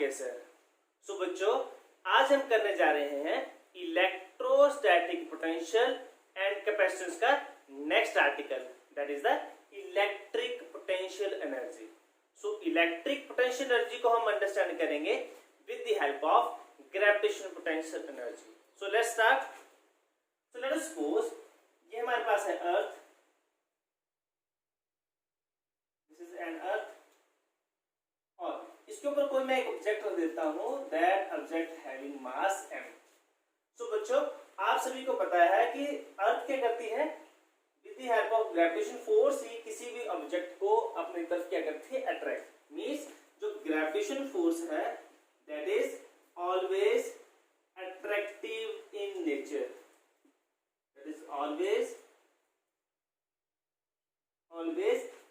Dear sir. सो बच्चों, आज हम करने जा रहे हैं इलेक्ट्रोस्टैटिक पोटेंशियल एंड कैपेसिटेंस का next article, that is the electric potential energy. So electric potential energy को हम अंडरस्टैंड करेंगे with the help of gravitational potential energy. So let's start. So let us suppose ये हमारे पास है अर्थ, this is an अर्थ, और इसके ऊपर कोई मैं एक ऑब्जेक्ट रख देता हूं, that object having mass m। सो बच्चों, आप सभी को पता है कि अर्थ क्या करती है, with the help of gravitation force ही किसी भी ऑब्जेक्ट को अपनी तरफ क्या करती है, अट्रैक्ट। मींस जो ग्रेविटेशन फोर्स है that is always attractive in nature, that is always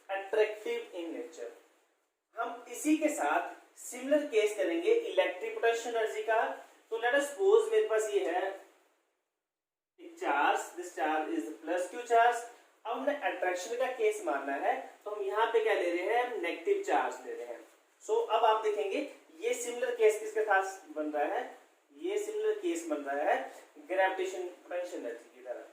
attractive in nature. हम इसी के साथ सिमिलर केस करेंगे इलेक्ट्रिक पोटेंशियल एनर्जी का। तो लेट अस सपोज मेरे पास ये है एक charge, this charge is plus Q charge. अब हमने अट्रैक्शन का केस मानना है, तो हम यहाँ पे क्या ले रहे हैं, हम नेगेटिव चार्ज ले रहे हैं। सो अब आप देखेंगे ये सिमिलर केस किसके साथ बन रहा है, ये सिमिलर केस बन रहा है ग्रेविटेशन पोटेंशियल एनर्जी की तरह।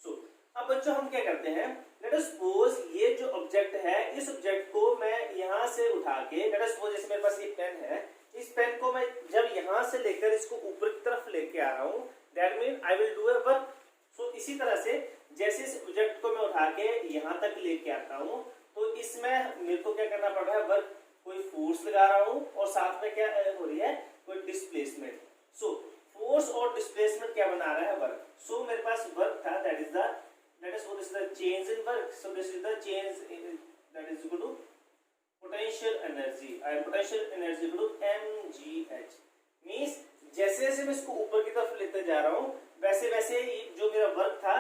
सो अब बच्चों हम क्या करते हैं, लेट अस सपोज ये जो ऑब्जेक्ट है, इस ऑब्जेक्ट को मैं यहाँ से उठा के, लेट अस सपोज जैसे मेरे पास ये पेन है, इस पेन को मैं जब यहाँ से लेकर इसको ऊपर की तरफ लेके आ रहा हूँ, that mean I will do a work. So इसी तरह से जैसे इस ऑब्जेक्ट को मैं उठा के यहाँ तक लेके आता हूँ, तो इसमें मेरे को क्या करना पड़ रहा है, वर्क, कोई फोर्स लगा रहा हूँ और साथ में क्या हो रही है, कोई डिस्प्लेसमेंट। सो फोर्स और डिस्प्लेसमेंट क्या बना रहा है, वर्क। सो मेरे पास वर्क था, that is the, let us suppose this is the change in work. So this is the change in, that is equal to potential energy, and potential energy equal to mgh। means जैसे जैसे मैं इसको ऊपर की तरफ लेते जा रहा हूँ, वैसे वैसे जो मेरा वर्क था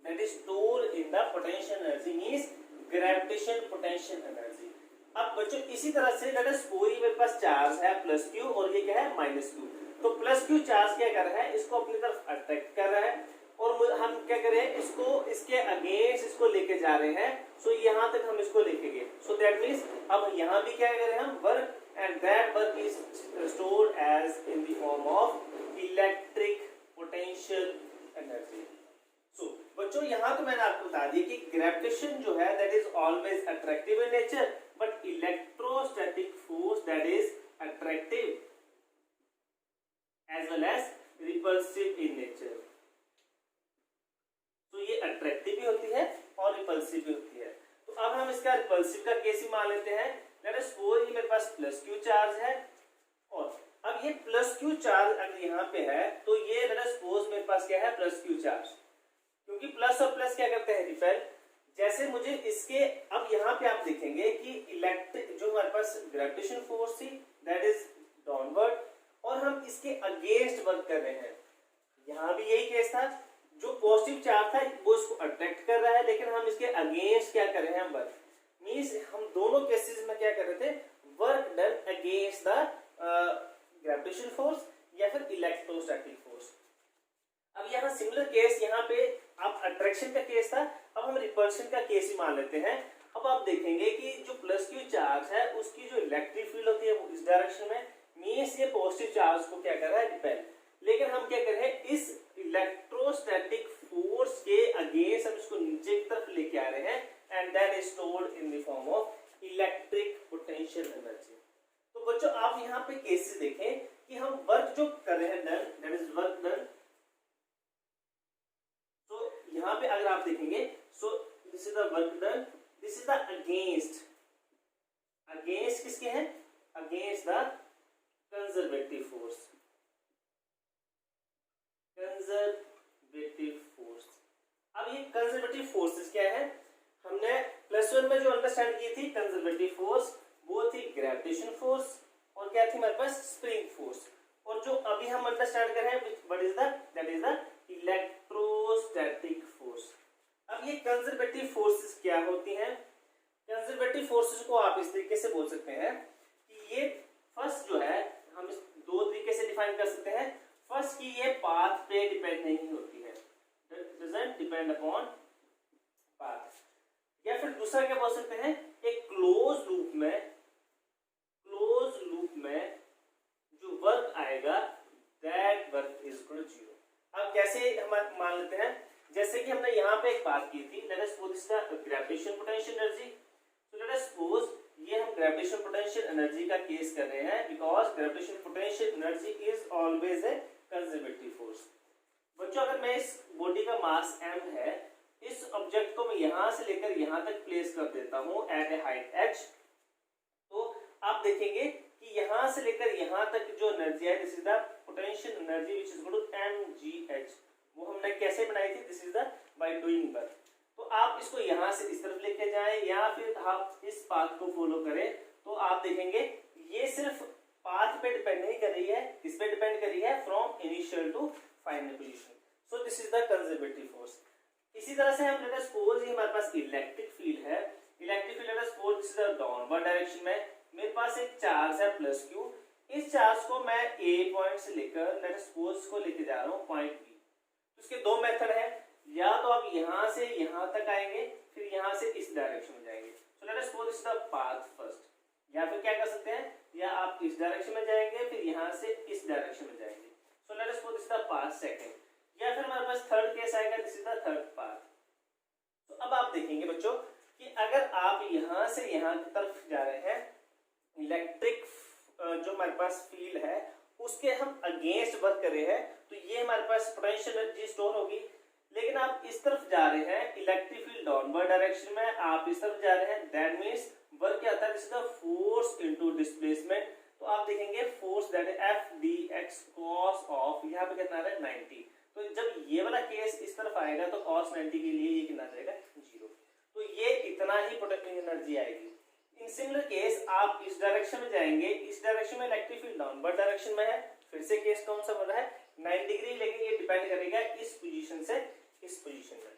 that is stored in the potential energy, means gravitation potential energy। अब बच्चों इसी तरह से let us कोई मेरे पास चार्ज है प्लस क्यू और ये क्या है, माइनस क्यू। तो प्लस क्यू चार्ज क्या कर रहा है, इसको अपनी तरफ अट्रैक्ट कर रहा है, और हम क्या करें, इसको इसके अगेंस्ट इसको लेके जा रहे हैं। सो यहाँ तक हम इसको लेके गए। सो दैट मींस अब यहाँ भी क्या कर रहे हैं हम, work, and that work is stored as in the form of electric potential energy. So बच्चों यहाँ तो मैंने आपको बता दिया कि ग्रेविटेशन जो है that is always attractive in nature, but electrostatic force that is attractive as well as repulsive in nature. तो ये अट्रैक्टिव भी होती है और रिपल्सिव भी होती है। तो अब हम इसका रिपल्सिव का केस ही मान लेते हैं। लेट अस सपोज ये मेरे पास प्लस क्यू चार्ज है, और अब ये प्लस क्यू चार्ज अगर यहाँ पे है, तो ये लेट अस सपोज मेरे पास क्या है, प्लस क्यू चार्ज, क्योंकि प्लस और प्लस क्या करते हैं, रिपेल। जैसे मुझे इसके, अब यहाँ पे आप देखेंगे कि इलेक्ट्रिक जो हमारे पास ग्रेविटेशन फोर्स थी दैट इज डाउनवर्ड, और हम इसके अगेंस्ट वर्क कर रहे हैं। यहाँ भी यही केस था, जो पॉजिटिव चार्ज था वो इसको अट्रैक्ट कर रहा है, लेकिन हम इसके अगेंस्ट क्या कर रहे हैं, वर्क। मींस हम दोनों केसेस में क्या कर रहे थे, work done against the gravitation force या फिर इलेक्ट्रोस्टैटिक फोर्स। अब यहाँ सिमिलर केस, यहाँ पे आप अट्रैक्शन का केस था, अब हम रिपल्शन का केस ही मान लेते हैं। अब आप देखेंगे कि जो प्लस क्यू चार्ज है उसकी जो इलेक्ट्रिक फील्ड होती है वो इस डायरेक्शन में, मींस ये पॉजिटिव चार्ज को क्या कर रहा है, रिपेल। लेकिन हम क्या कर रहे हैं, इस इलेक्ट्रोस्टैटिक फोर्स के अगेंस्ट हम इसको नीचे की तरफ लेके आ रहे हैं, and that is stored in the form of electric potential energy. तो बच्चों आप यहाँ पे केसेस देखें कि हम वर्क जो कर रहे हैं, done, that is work done. तो यहाँ पे अगर आप देखेंगे, सो this is the work done, this is the against, against किसके हैं, against the conservative force, conservative force. अब ये कंजर्वेटिव फोर्सेस क्या है, हमने प्लस वन में जो अंडरस्टैंड की थी कंजर्वेटिव फोर्स, वो थी ग्रेविटेशन फोर्स, और क्या थी हमारे पास, स्प्रिंग फोर्स। और जो अभी हम अंडरस्टैंड कर रहे हैं, what is the, that is the electrostatic force. अब ये कंजर्वेटिव फोर्सेस क्या होती हैं, कंजर्वेटिव फोर्सेस को आप इस तरीके से बोल सकते हैं कि ये फर्स्ट जो है, हम इस दो तरीके से डिफाइन कर सकते हैं। फर्स्ट की ये पाथ पे डिपेंड नहीं होती है, डजंट डिपेंड अपॉन पाथ। या फिर दूसरा क्या बोल सकते हैं, एक क्लोज लूप में अब कैसे हम मान लेते हैं, जैसे कि हमने यहाँ पे एक बात की थी, late us suppose this is the gravitation potential energy. तो लेट अस सपोज ये हम ग्रेविटेशन पोटेंशियल एनर्जी का केस कर रहे हैं, because gravitation potential energy is always a conservative force. बच्चों अगर मैं इस बॉडी का मास m है, इस ऑब्जेक्ट को मैं यहां से लेकर यहां तक प्लेस कर देता हूं एट ए हाइट h, तो आप देखेंगे कि यहां से लेकर यहां तक जो एनर्जी है, this is the potential energy which is equal to mgh। वो हमने कैसे बनाई थी, this is the by doing work. तो आप इसको यहां से इस तरफ लेके जाएं या फिर आप इस पाथ को फॉलो करें, तो आप देखेंगे ये सिर्फ पाथ पे डिपेंड नहीं कर रही है, इस पे डिपेंड कर रही है from initial to final position. So this is the conservative force. इसी तरह से हम लेट अस सपोज ये हमारे पास इलेक्ट्रिक फील्ड है, electric field let us suppose this is the downward direction में, मेरे पास एक चार्ज है प्लस q, इस चार्ज को मैं a पॉइंट से लेकर लेट अस सपोज को लेके जा रहा हूं पॉइंट b। तो इसके दो मेथड है, या तो आप यहां से यहां तक आएंगे, फिर यहां से इस डायरेक्शन में जाएंगे। So let us suppose this is the path first, या फिर क्या कर सकते हैं, या आप इस डायरेक्शन में जाएंगे फिर यहां से इस डायरेक्शन में जाएंगे। So let us suppose this is the path second, या फिर हमारे पास थर्ड केस आएगा, this is the third path. तो अब आप देखेंगे बच्चों कि अगर आप यहां से यहां की तरफ जा रहे हैं, इलेक्ट्रिक जो हमारे पास फील्ड है उसके हम अगेंस्ट वर्क कर रहे हैं, तो ये हमारे पास पोटेंशियल एनर्जी स्टोर होगी। लेकिन आप इस तरफ जा रहे हैं, इलेक्ट्रिक फील्ड डाउनवर्ड डायरेक्शन में, आप इस तरफ जा रहे हैं, दैट मींस वर्क क्या होता है, this is the force into displacement. तो आप देखेंगे फोर्स दैट है F D x cos of, यहाँ पे कितना आ रहा है 90। तो जब ये वाला केस इस तरफ आएगा तो cos 90 के लिए ये कितना जाएगा 0। तो ये इतना ही पोटेंशियल एनर्जी आएगी। इन सिमिलर केस आप इस डायरेक्शन में जाएंगे, इस डायरेक्शन में इलेक्ट्रिक फील्ड डाउनवर्ड डायरेक्शन में है, फिर से केस कौन सा बन रहा है 90 डिग्री, लेकिन ये डिपेंड करेगा इस पोजीशन से इस पोजीशन में।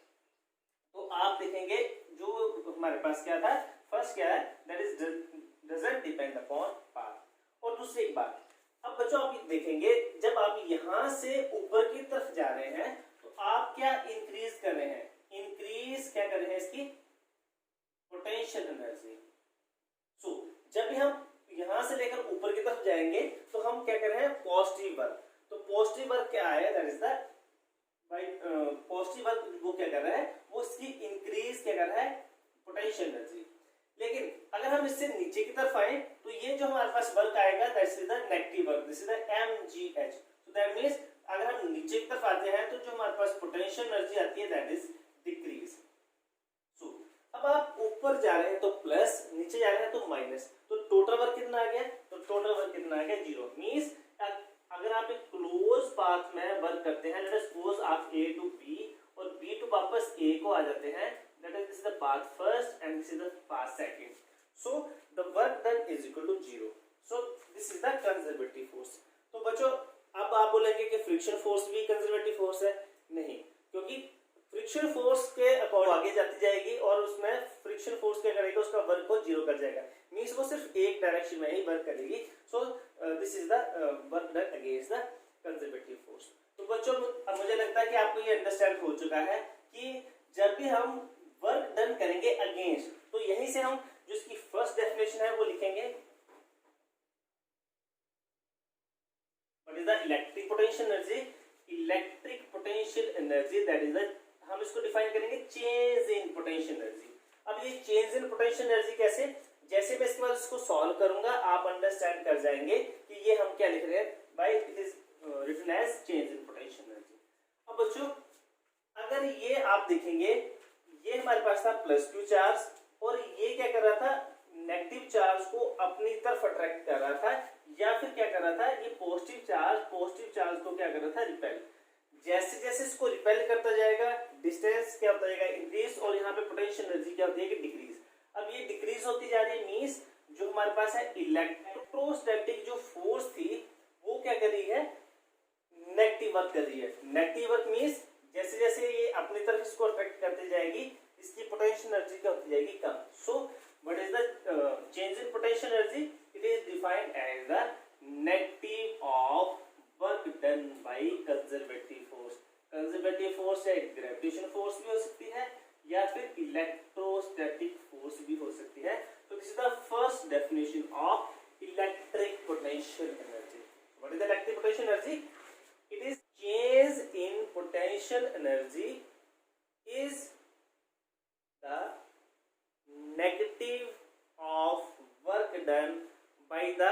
तो आप देखेंगे जो हमारे पास क्या था, फर्स्ट क्या है, that is doesn't depend upon path. और दूसरी एक बात, अब बच्चों आप देखेंगे जब आप यहां से ऊपर की तरफ जा रहे हैं तो आप क्या इंक्रीज कर रहे हैं, इंक्रीज क्या कर रहे हैं इसकी पोटेंशियल एनर्जी। सो जब भी हम यहां से लेकर ऊपर की तरफ जाएंगे तो हम क्या कर रहे हैं पॉजिटिव वर्क। तो पॉजिटिव वर्क क्या है, that is the bye positive work वो क्या कर रहा है, वो इसकी इंक्रीज क्या कर रहा है पोटेंशियल एनर्जी। लेकिन अगर हम इससे नीचे की तरफ आए तो ये जो हमारे पास वर्क आएगा that is the negative work, this is the mgh। So that means अगर हम नीचे की तरफ आते हैं तो जो हमारे पास पोटेंशियल एनर्जी आती है दैट इज डिक्रीज। सो अब आप ऊपर जा रहे हैं तो प्लस, नीचे जा रहे हैं तो माइनस, तो टोटल वर्क कितना आ गया, तो टोटल वर्क कितना आ गया 0। मींस अगर आप एक क्लोज पाथ में वर्क करते हैं, लेट अस सपोज आप a टू b और b टू वापस a को आ जाते हैं, that is this is the path first and this is the path second, so the work done is equal to 0, so this is the conservative force। तो बच्चों अब आप बोलेंगे कि फ्रिक्शन फोर्स भी कंजर्वेटिव फोर्स है, नहीं, क्योंकि फ्रिक्शन फोर्स के अकॉर्डिंग आगे जाती जाएगी और उसमें फ्रिक्शन फोर्स क्या करेगा, उसका वर्क को 0 कर जाएगा, मींस वो सिर्फ एक डायरेक्शन में ही वर्क करेगी। सो this is the work done against the conservative force. तो बच्चों अब मुझे लगता है कि आपको ये अंडरस्टैंड हो चुका है कि जब भी हम वर्क डन करेंगे अगेंस्ट, तो यहीं से हम जो इसकी फर्स्ट डेफिनेशन है वो लिखेंगे, what is the electric potential energy, electric potential energy that is the, हम इसको डिफाइन करेंगे चेंज इन पोटेंशियल एनर्जी। अब ये चेंज इन पोटेंशियल एनर्जी कैसे, जैसे मैं इसके बाद इसको सॉल्व करूंगा आप अंडरस्टैंड कर जाएंगे कि ये हम क्या लिख रहे हैं, by it is written as change in potential energy. अब बच्चों अगर ये आप देखेंगे, ये हमारे पास था प्लस q चार्ज और ये क्या कर रहा था, नेगेटिव चार्ज को अपनी तरफ अट्रैक्ट कर रहा था, या फिर क्या कर रहा था, ये पॉजिटिव चार्ज को क्या कर रहा था, रिपेल। जैसे जैसे इसको रिपेल करता जाएगा डिस्टेंस क्या होता जाएगा इंक्रीज, और यहाँ पे पोटेंशियल एनर्जी क्या होती है कि डिक्रीज। अब ये डिक्रीज होती जा रही है, मींस जो हमारे पास है इलेक्ट्रोस्टैटिक जो फोर्स थी वो क्या कर रही है, नेगेटिव वर्क कर रही है। नेगेटिव वर्क मींस जैसे जैसे ये अपनी तरफ इसको अट्रैक्ट करती जाएगी इसकी पोटेंशियल एनर्जी क्या होती जाएगी, कम। So what is the change in potential energy, it is defined as the negative of work done by conservative force. Conservative force या ग्रेविटेशन फोर्स भी हो सकती है या फिर इलेक्ट्रोस्टैटिक फोर्स भी हो सकती है। तो this is the first definition of electric potential energy. What is the electric potential energy, it is change in potential energy is the negative of work done by the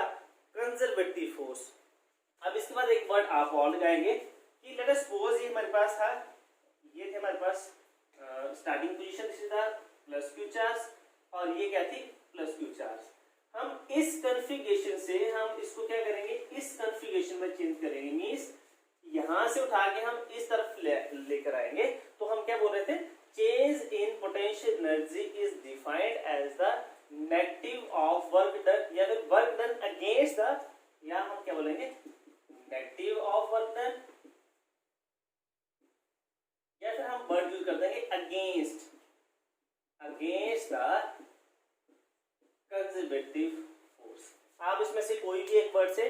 conservative force. अब इसके बाद एक word आप और लगाएंगे कि late us suppose ये हमारे पास था, ये थे हमारे पास starting position, this is the plus Q charge और ये क्या थी प्लस क्यू चार्ज। हम इस कॉन्फ़िगरेशन से हम इसको क्या करेंगे, इस कॉन्फ़िगरेशन में चेंज करेंगे, मींस यहां से उठा के हम इस तरफ लेकर आएंगे। तो हम क्या बोल रहे थे, change in potential energy is defined as the negative of work done, या फिर वर्क डन अगेंस्ट द, या हम क्या बोलेंगे नेगेटिव ऑफ वर्क डन, या फिर हम वर्ड यूज कर देंगे अगेंस्ट द कंजर्वेटिव फोर्स। आप इसमें से कोई भी एक वर्ड से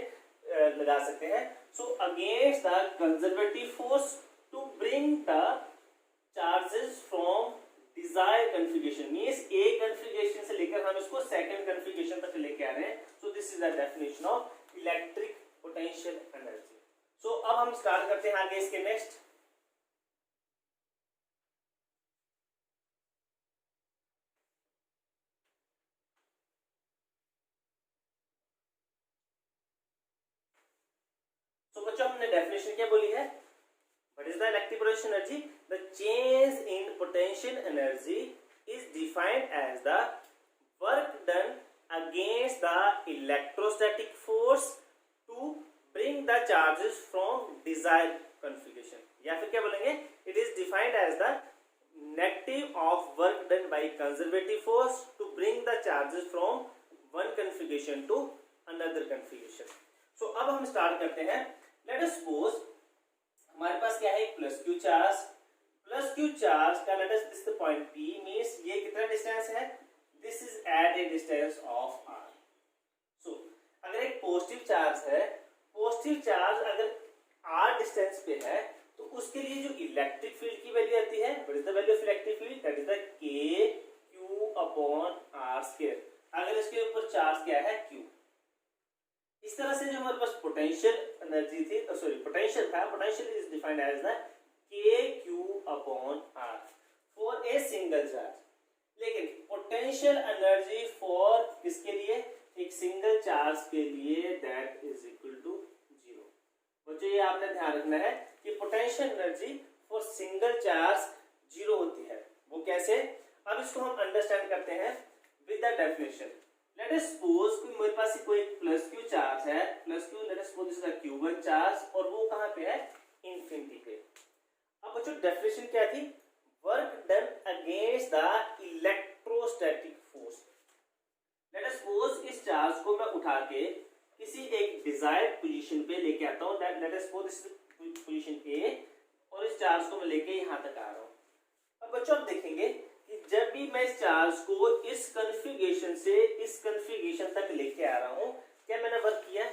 लगा सकते हैं। So against the conservative force to bring the charges from desire configuration, means एक कॉन्फ़िगरेशन से लेकर हम इसको सेकंड कॉन्फ़िगरेशन तक लेके आ रहे हैं। So this is the definition of electric potential energy. So अब हम स्टार्ट करते हैं आगे इसके नेक्स्ट। बच्चों हमने डेफिनेशन क्या बोली है, what is the electric potential energy, the change in potential energy is defined as the work done against the electrostatic force to bring the charges from desired configuration, या फिर क्या बोलेंगे, it is defined as the negative of work done by conservative force to bring the charges from one configuration to another configuration. So अब हम start करते हैं। Let us suppose हमारे पास क्या है, प्लस क्यू चार्ज का let us this the point P, means ये कितना डिस्टेंस है, this is at a distance of r। So अगर एक पॉजिटिव चार्ज है, पॉजिटिव चार्ज अगर r डिस्टेंस पे है तो उसके लिए जो इलेक्ट्रिक फील्ड की वैल्यू आती है, what is the value of electric field, that is the kq/r²। अगर इसके ऊपर चार्ज क्या है q। इस तरह से जो हमारे पास पोटेंशियल एनर्जी थी, सॉरी पोटेंशियल था, potential is defined as the kq/r for a single charge. लेकिन पोटेंशियल एनर्जी फॉर किसके लिए, एक सिंगल चार्ज के लिए, दैट इज इक्वल टू 0। बच्चों ये आपने ध्यान रखना है कि potential energy for single charge 0 होती है। वो कैसे, अब इसको हम अंडरस्टैंड करते हैं with the definition. Late us suppose कि मेरे पास कोई प्लस क्यू चार्ज है, plus Q, late us suppose this is the q1 charge, और वो कहां पे है, इंफिनिटी पे। अब बच्चों डेफिनेशन क्या थी, work done against the electrostatic force. Late us suppose इस चार्ज को मैं उठा के किसी एक डिजायर्ड पोजीशन पे लेके आता हूं, late us suppose this position A, और इस चार्ज को मैं लेके यहां तक आ रहा हूं। अब बच्चों आप देखेंगे कि जब भी मैं इस चार्ज को इस कॉन्फ़िगरेशन से इस कॉन्फ़िगरेशन तक लेके आ रहा हूं, क्या मैंने वर्क किया,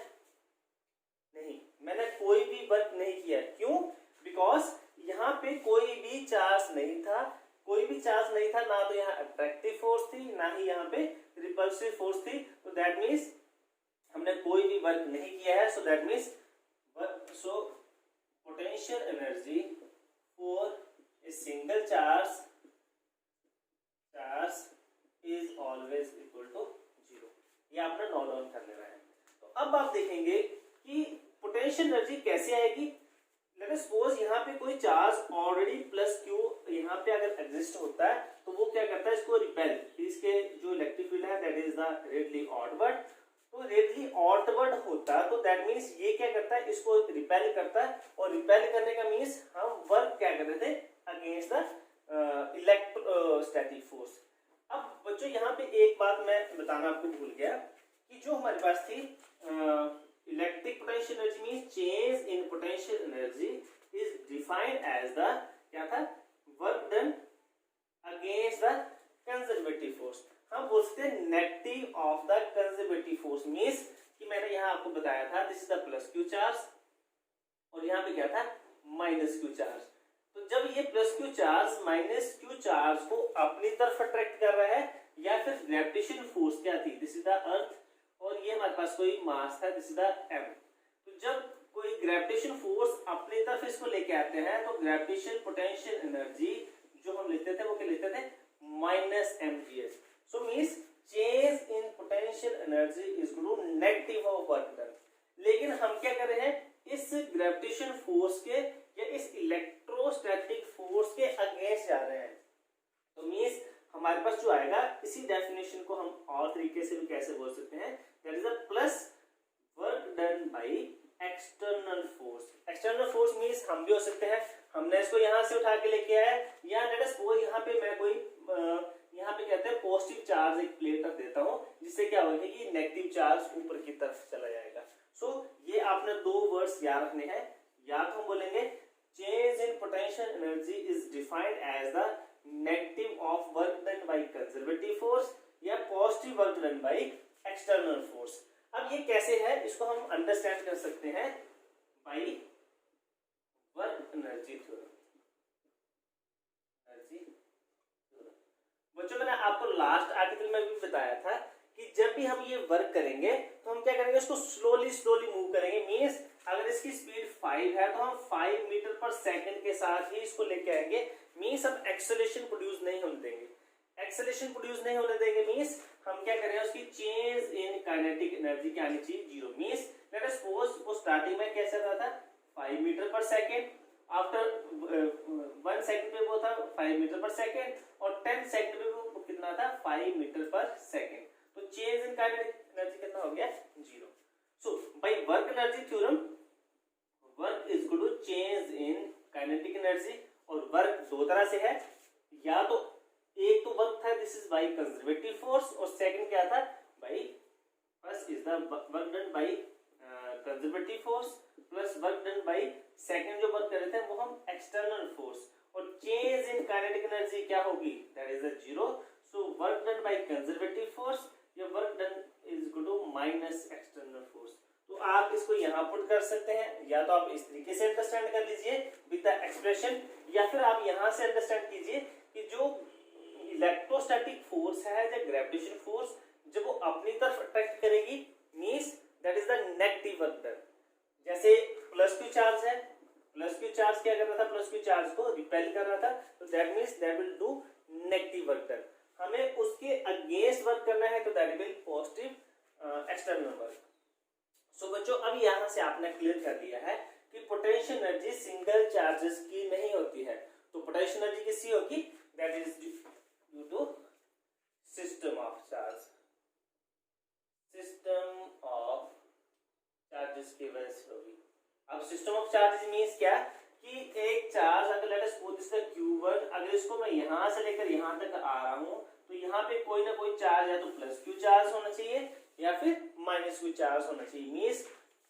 नहीं, मैंने कोई भी वर्क नहीं किया। क्यों, बिकॉज यहाँ पे कोई भी चार्ज नहीं था, ना तो यहाँ अट्रैक्टिव फोर्स थी, ना ही यहाँ पे रिपल्सिव फोर्स थी। तो दैट मीन्स हमने कोई भी वर्क नहीं किया है। So that means potential energy for a single charge is always equal to 0। ये आपने नोट डाउन कर लेना है। तो अब आप देखेंगे कि पोटेंशियल एनर्जी कैसे आएगी। लेट अस सपोज यहाँ पे कोई चार्ज ऑलरेडी प्लस क्यू यहाँ पे अगर एग्जिस्ट होता है तो वो क्या करता है, इसको रिपेल, इसके जो इलेक्ट्रिक फील्ड है दैट इज द रेडियली ऑडवर्ड। तो रेडियली ऑडवर्ड होता तो दैट मीन्स ये क्या करता है, इसको रिपेल करता है, और रिपेल करने का मीन्स हम वर्क क्या कर रहे थे, अगेंस्ट द इलेक्ट्रोस्टैटिक फोर्स। अब बच्चों यहाँ पे एक बात मैं बताना आपको भूल गया कि जो हमारे पास थी electric potential energy means change in potential energy is defined as the, क्या था, work done against the conservative force. हम बोल सकते हैं negative of the conservative force, means कि मैंने यहाँ आपको बताया था this is the plus Q charge और यहाँ पे क्या था माइनस क्यू चार्ज। तो जब ये plus Q charge minus Q charge को अपनी तरफ अट्रैक्ट कर रहा है, या फिर ग्रेविटेशन फोर्स क्या थी, दिस इज द अर्थ, और ये हमारे पास कोई मास था, दिस इज द एम। तो जब कोई ग्रेविटेशन फोर्स अपनी तरफ इसको लेके आते हैं तो ग्रेविटेशन पोटेंशियल एनर्जी जो हम लिखते थे वो क्या लिखते थे minus mgs। So means change in potential energy is equal to negative of work done. लेकिन हम क्या कर रहे हैं इस ग्रेविटेशन फोर्स के या इस इलेक्ट्रोस्टैटिक फोर्स के अगेंस्ट जा रहे हैं। तो मींस हमारे पास जो आएगा इसी डेफिनेशन को हम और तरीके से भी कैसे बोल सकते हैं that is a plus work done by external force. External force means हम भी हो सकते हैं हमने इसको यहां से उठा के लेके आया या लेट अस सपोज यहां पे मैं कोई यहां पे कहते हैं पॉजिटिव चार्ज एक प्लेट रख देता हूं जिससे क्या होगा कि नेगेटिव चार्ज ऊपर की तरफ चला जाएगा। सो ये आपने दो वर्ड्स याद रखने हैं। या तो हम बोलेंगे change in potential energy is defined as the negative of work done by conservative force या positive work done by external force. अब ये कैसे है इसको हम अंडरस्टैंड कर सकते हैं बाय वर्क एनर्जी थ्योरम। बच्चों मैंने आपको लास्ट आर्टिकल में भी बताया था कि जब भी हम ये वर्क करेंगे तो हम क्या करेंगे इसको स्लोली मूव करेंगे। मींस अगर इसकी स्पीड 5 है तो हम 5 मीटर पर सेकंड के साथ ही इसको लेके आएंगे। मींस हम एक्सेलरेशन प्रोड्यूस नहीं होने देंगे। एक्सेलरेशन प्रोड्यूस नहीं होने देंगे मींस हम क्या करेंगे उसकी चेंज इन काइनेटिक एनर्जी क्या आनी चाहिए zero. Means late us suppose वो स्टार्टिंग में कैसे रहा था 5 मीटर पर सेकंड, आफ्टर 1 सेकंड पे वो था 5 मीटर पर सेकंड और 10 सेकंड पे वो कितना था 5 मीटर पर सेकंड। तो चेंज इन काइनेटिक एनर्जी कितना हो गया zero. So by work energy theorem work is equal to change in kinetic energy. और वर्क दो तरह से है, या तो एक तो वर्क था this is by conservative force और सेकंड क्या था by first is the work done by conservative force plus work done by second जो वर्क कर रहे थे वो हम एक्सटर्नल फोर्स। और चेंज इन काइनेटिक एनर्जी क्या होगी that is a zero. So work done by conservative force या work done is equal to minus external force. तो आप इसको यहां पुट कर सकते हैं या तो आप इस तरीके से अंडरस्टैंड कर लीजिए विद द एक्सप्रेशन या फिर आप यहां से अंडरस्टैंड कीजिए कि जो इलेक्ट्रोस्टैटिक फोर्स है या ग्रेविटेशन फोर्स जब वो अपनी तरफ अट्रैक्ट करेगी means that is the negative work done. जैसे प्लस क्यू चार्ज है, प्लस क्यू चार्ज क्या कर रहा था प्लस क्यू चार्ज को रिपेल कर रहा था तो that means that will do negative work done. हमें उसके अगेंस्ट वर्क करना है तो that will positive external work. So बच्चों अब यहां से आपने क्लियर कर दिया है कि पोटेंशियल एनर्जी सिंगल चार्जेस की नहीं होती है। तो पोटेंशियल एनर्जी किसकी होगी that is due to system of charge, system of charges की वजह से होगी। अब सिस्टम ऑफ चार्जेस मींस क्या कि एक चार्ज अगर late us suppose this the q1 अगर इसको मैं यहां से लेकर यहां तक आ रहा हूं तो यहां पे कोई ना कोई चार्ज है तो प्लस q चार्ज होना चाहिए या फिर माइनस q चार्ज होना चाहिए। मींस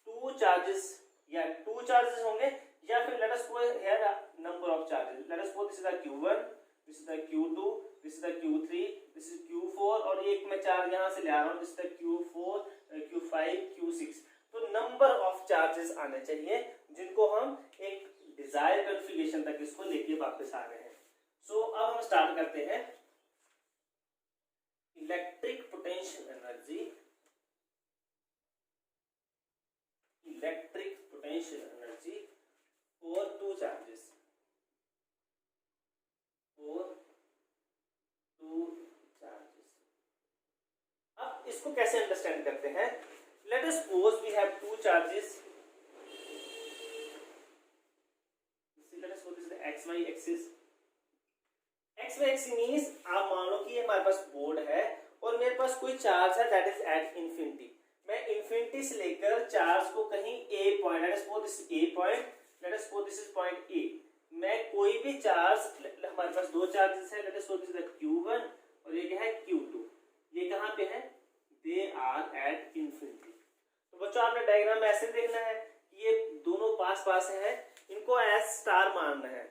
टू चार्जेस या टू चार्जेस होंगे या फिर late us suppose here number of charges let us suppose this is the q1 this is the q2 this is the q3 this is q4 और एक मैं charge यहां से ले आ रहा हूं this is the q4 q5 q6। तो number of charges आने चाहिए जिनको हम एक डिजायर कॉन्फ़िगरेशन तक इसको लेके वापस आ रहे हैं। सो अब हम स्टार्ट करते हैं electric potential energy, electric potential energy for two charges, for two charges. अब इसको कैसे अंडरस्टैंड करते हैं let us suppose we have two charges, let us suppose this is the xy axis, xy axis means आप मान लो कि ये हमारे पास बोर्ड है और मेरे पास कोई चार्ज है दैट इज एट इंफिनिटी। मैं इंफिनिटी से लेकर चार्ज को कहीं a point let us suppose this a point let us suppose this is point a। मैं कोई भी चार्ज हमारे पास दो चार्जेस है late us suppose this is q1 और ये क्या है q2। ये कहां पे है दे आर एट इंफिनिटी। तो बच्चों आपने डायग्राम में ऐसे देखना है कि ये दोनों पास पास हैं इनको एज स्टार मानना है।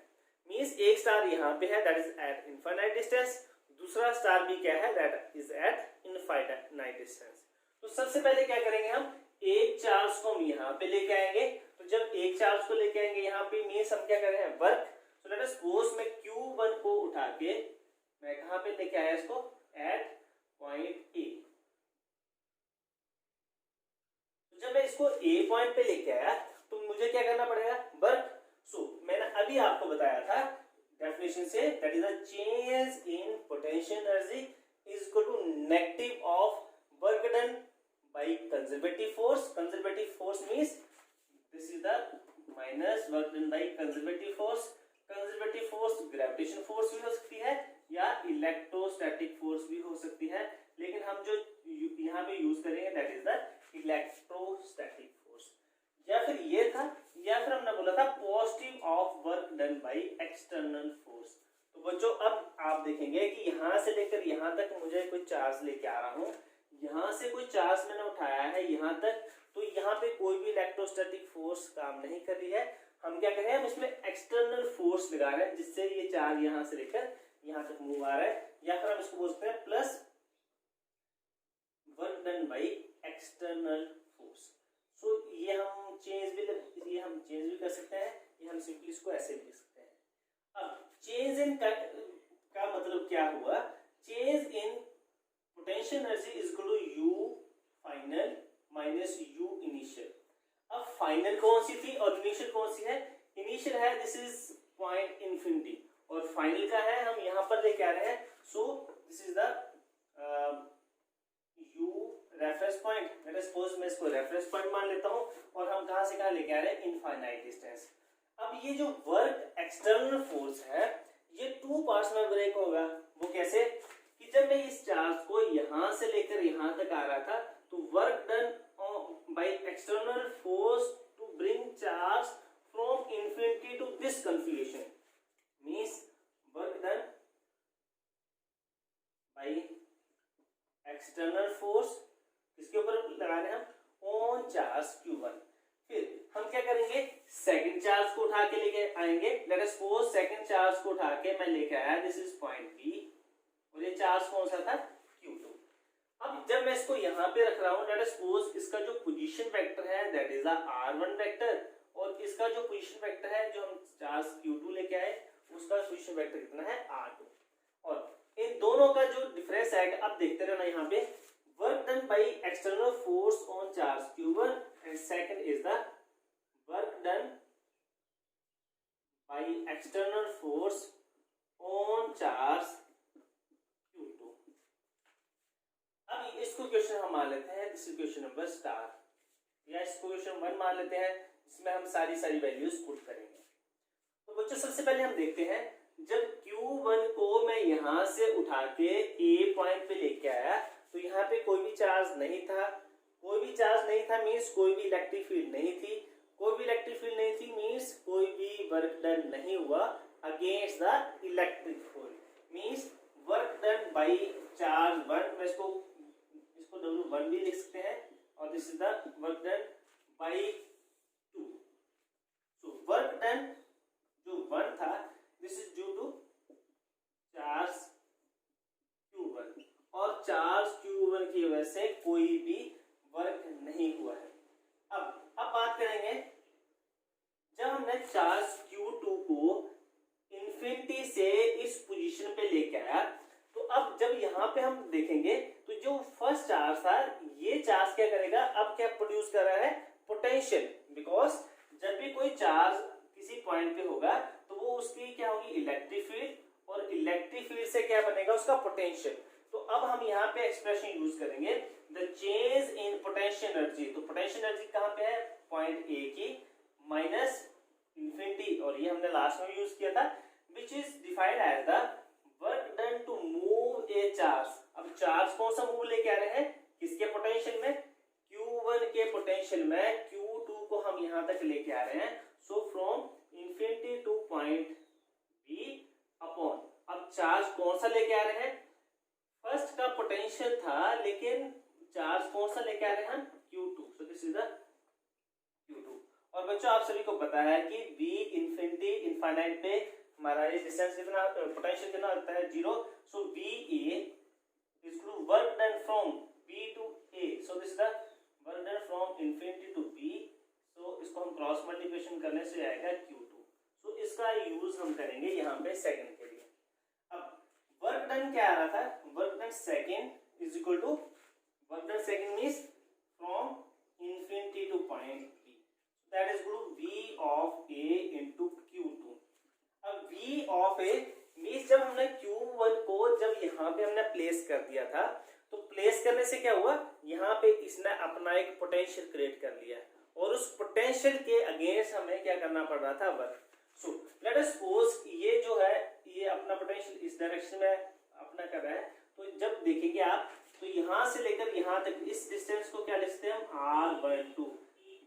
मींस एक स्टार यहाँ पे है that is eight infinite distance, दूसरा स्टार भी क्या है that is eight infinite distance. तो सबसे पहले क्या करेंगे हम एक चार्ज को हम यहाँ पे लेके आएंगे। तो जब एक चार्ज को लेके आएंगे यहाँ पे मींस हम क्या कर रहे हैं work. So let us suppose मैं q1 को उठा के मैं कहाँ पे लेके आया इसको एट पॉइंट ए। जब मैं इसको ए पॉइंट पे लेके आया तो मुझे मुझे क्या करना पड़ेगा, वर्क। सो मैंने अभी आपको बताया था डेफिनेशन से, that is the change in potential energy is equal to negative of work done by conservative force. Conservative force means this is the minus work done by conservative force. Conservative force gravitation force भी हो सकती है या electrostatic force भी हो सकती है, लेकिन हम जो यहाँ पे यूज करेंगे that is the electrostatic force. या फिर ये था, या फिर हमने बोला था positive of work done by external force. तो बच्चों अब आप देखेंगे कि यहाँ से लेकर यहाँ तक मुझे कोई चार्ज लेके आ रहा हूँ, यहाँ से कोई चार्ज मैंने उठाया है यहाँ तक, तो यहाँ पे कोई भी इलेक्ट्रोस्टैटिक फोर्स काम नहीं कर रही है। हम क्या कर रहे हैं, हम इसमें एक्सटर्नल फोर्स लगा रहे हैं जिससे ये चार्ज यहाँ से लेकर यहाँ तक मूव आ रहा है, या फिर हम इसको बोलते हैं plus work done by external force. So ये हम चेंज भी कर सकते हैं, ये हम सिंपली इसको ऐसे भी लिख सकते हैं। अब चेंज इन का मतलब क्या हुआ, change in potential energy is equal to U final minus U initial. अब फाइनल कौन सी थी और इनिशियल कौन सी है, इनिशियल है दिस इज पॉइंट इंफिनिटी और फाइनल का है हम यहाँ पर लेके आ रहे हैं, so this is the you reference point. Let suppose मैं इसको रेफरेंस पॉइंट मान लेता हूँ और हम कहाँ से कहाँ लेके आ रहे हैं, इनफाइनाइट डिस्टेंस। अब ये जो वर्क एक्सटर्नल फोर्स है ये टू पार्ट्स में ब्रेक होगा। वो कैसे कि जब मैं इस चार्ज को यहाँ से लेकर यहाँ तक आ रहा था तो work done by external force to bring charge from infinity to this configuration means work done by external force किसके ऊपर लगा रहे हैं हम, ऑन चार्ज Q1। फिर हम क्या करेंगे, सेकंड चार्ज को उठा के लेके आएंगे। Late us suppose second charge को उठा के मैं लेके आया, दिस इज पॉइंट B और ये चार्ज कौन सा था, Q2। अब जब मैं इसको यहाँ पे रख रहा हूँ, लेट अस सपोज इसका जो पोजीशन वेक्टर है that is the R1 vector और इसका जो पोजीशन वेक्टर है जो हम चार्ज Q2 लेके आए उसका पोजीशन वेक्टर कितना है, R2। और इन दोनों का जो डिफरेंस है अब देखते रहना, यहाँ पे work done by external force on charge Q1 and second is the work done by external force on charge Q2। अब इसको क्वेश्चन हम मान लेते हैं, this is question number star, या इसको क्वेश्चन 1 मान लेते हैं जिसमें हम सारी वैल्यूज पुट करेंगे। तो बच्चों सबसे पहले हम देखते हैं जब Q1 को मैं यहाँ से उठा के A पॉइंट पे लेके आया तो यहाँ पे कोई भी चार्ज नहीं था, कोई भी चार्ज नहीं था मींस कोई भी इलेक्ट्रिक फील्ड नहीं थी, कोई भी इलेक्ट्रिक फील्ड नहीं थी मींस कोई भी वर्क डन नहीं हुआ against the electric field means work done by charge 1। मैं इसको W1 भी लिख सकते हैं और this is the work done by 2। So work done जो 1 था this is due to charge Q1 और चार्ज Q1 की वजह से कोई भी वर्क नहीं हुआ है। अब बात करेंगे जब हमने चार्ज Q2 को इंफिनिटी से इस पोजीशन पे लेके आया तो अब जब यहाँ पे हम देखेंगे तो जो फर्स्ट चार्ज था ये चार्ज क्या करेगा, अब क्या प्रोड्यूस कर रहा है, पोटेंशियल। बिकॉज जब भी कोई चार्ज किसी पॉइंट पे होगा तो वो उसकी क्या होगी, इलेक्ट्रिक फील्ड और इलेक्ट्रिक फील्ड से क्या बनेगा, उसका पोटेंशियल। तो अब हम यहाँ पे एक्सप्रेशन यूज करेंगे the change in potential energy. तो पोटेंशियल एनर्जी कहाँ पे है, पॉइंट A की माइनस इंफिनिटी और ये हमने लास्ट में यूज किया था which is defined as the work done to move a charge. अब चार्ज कौन सा मूव लेके आ रहे हैं, किसके पोटेंशियल में, Q1 के पोटेंशियल में Q2 को हम यहाँ तक लेके आ रहे हैं। So from infinity to point B upon, अब चार्ज कौन सा लेके आ रहे हैं, फर्स्ट का पोटेंशियल था लेकिन चार्ज कौन सा लेके आ रहे हैं हम, Q2। So this is the Q2। और बच्चों आप सभी को पता है कि V इंफिनिटी इनफाइनाइट पे हमारा ये डिस्टेंस कितना, पोटेंशियल कितना होता है, 0। So VA is to work done from B to A। So this is the work done from infinity to B। So इसको हम क्रॉस मल्टीप्लिकेशन करने से आएगा Q2। सो इसका यूज हम करेंगे यहाँ पे सेकंड के लिए। अब वर्क डन क्या आ रहा था, work done second is equal to, work done second means from infinity to point B, that is equal to V A into Q2। अब V ऑफ A मीन्स जब हमने Q1 को जब यहाँ पे हमने प्लेस कर दिया था, तो प्लेस करने से क्या हुआ, यहाँ पे इसने अपना एक पोटेंशियल क्रिएट कर लिया और उस पोटेंशियल के अगेंस्ट हमें क्या करना पड़ रहा था, work. So let us suppose ये जो है ये अपना पोटेंशियल इस डायरेक्शन में अपना कर रहा है, तो जब देखेंगे आप तो यहाँ से लेकर यहाँ तक इस डिस्टेंस को क्या लिखते हैं हम, R12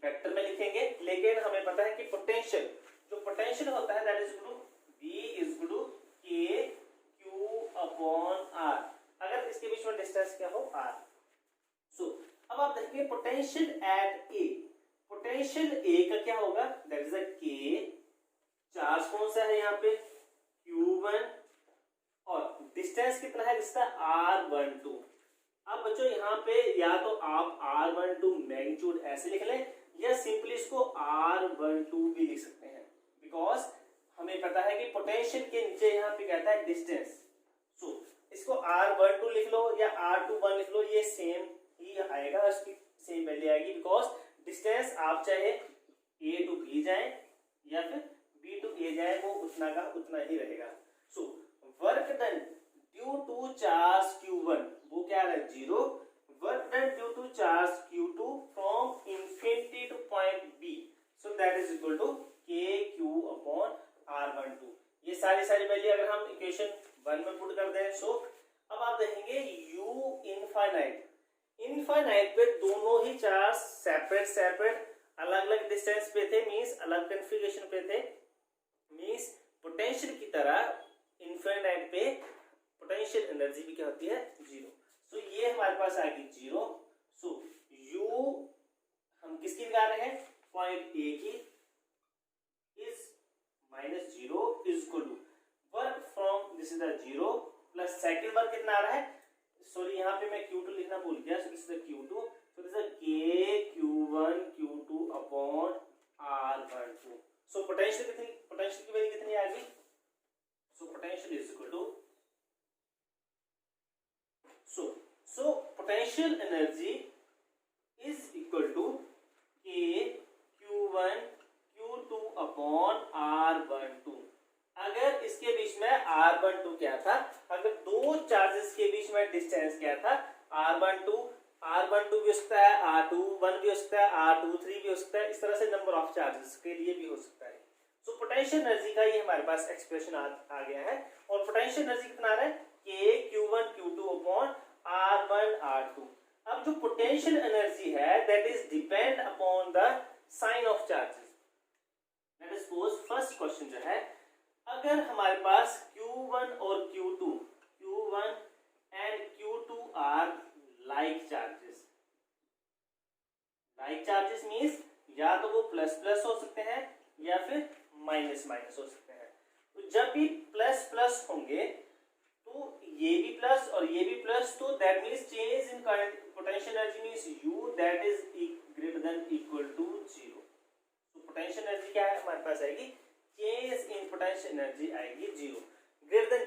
वेक्टर में लिखेंगे। लेकिन हमें पता है कि पोटेंशियल जो पोटेंशियल होता है that is equal to V is equal to K Q upon R, अगर इसके बीच में डिस्टेंस क्या हो R। सो अब आप देखिए potential at A, potential A का क्या होगा, that is a K, charge कौन सा है यहाँ पे Q1 और डिस्टेंस कितना है इसका R12। अब बच्चों यहाँ पे या तो आप R12 मैग्नीट्यूड ऐसे लिख लें या सिंपली इसको R12 भी लिख सकते हैं, बिकॉज हमें पता है कि पोटेंशियल के नीचे यहाँ पे कहता है डिस्टेंस। सो इसको R12 लिख लो या R21 लिख लो, ये सेम ही आएगा, इसकी सेम वैल्यू आएगी, बिकॉज डिस्टेंस आप चाहे A टू B जाए या फिर B टू A जाए वो उतना का उतना ही रहेगा। So work done due to charge Q1 वो क्या है 0, work done due to charge Q2 from infinity to point B, so that is equal to KQ upon R12। ये सारी वैल्यू अगर हम इक्वेशन 1 में पुट कर दें, सो अब आप देखेंगे U इनफाइनाइट पे दोनों ही चार्ज सेपरेट अलग अलग डिस्टेंस पे थे, मींस अलग कॉन्फ़िगरेशन पे थे, मींस पोटेंशियल की तरह इनफाइनाइट पे पोटेंशियल एनर्जी भी क्या होती है 0। सो ये हमारे पास आ गई 0। सो U हम किसकी निकाल रहे हैं, पॉइंट A की, is -0 is equal to work from this is the 0 plus second work कितना आ रहा है, सॉरी यहाँ पे मैं Q2 लिखना भूल गया, so this is the Q2, so this is K Q2 upon R12। So potential की वैल्यू कितनी आ गई, so potential is equal to so potential energy is equal to K Q1 Q2 upon R12। अगर इसके बीच में R12 क्या था, अगर दो चार्जेस के बीच में डिस्टेंस क्या था R12 भी हो सकता है, R21 भी हो सकता है, R23 भी हो सकता है, इस तरह से नंबर ऑफ चार्जेस के लिए भी हो सकता है। सो पोटेंशियल एनर्जी का ये हमारे पास एक्सप्रेशन आ गया है, और पोटेंशियल एनर्जी कितना आ रहा है K Q1 Q2 upon R1 R2। अब जो पोटेंशियल एनर्जी है that is depend upon the sign of charges. Let us suppose first question जो है, अगर हमारे पास Q1 और Q1 and Q2 are like charges means या तो वो प्लस प्लस हो सकते हैं या फिर माइनस माइनस हो सकते हैं। तो जब भी प्लस प्लस होंगे तो ये भी प्लस और ये भी प्लस, तो that means change in potential energy means U that is greater than equal to 0। तो पोटेंशियल एनर्जी क्या है हमारे पास आएगी, चेंज इन पोटेंशियल एनर्जी आएगी 0, greater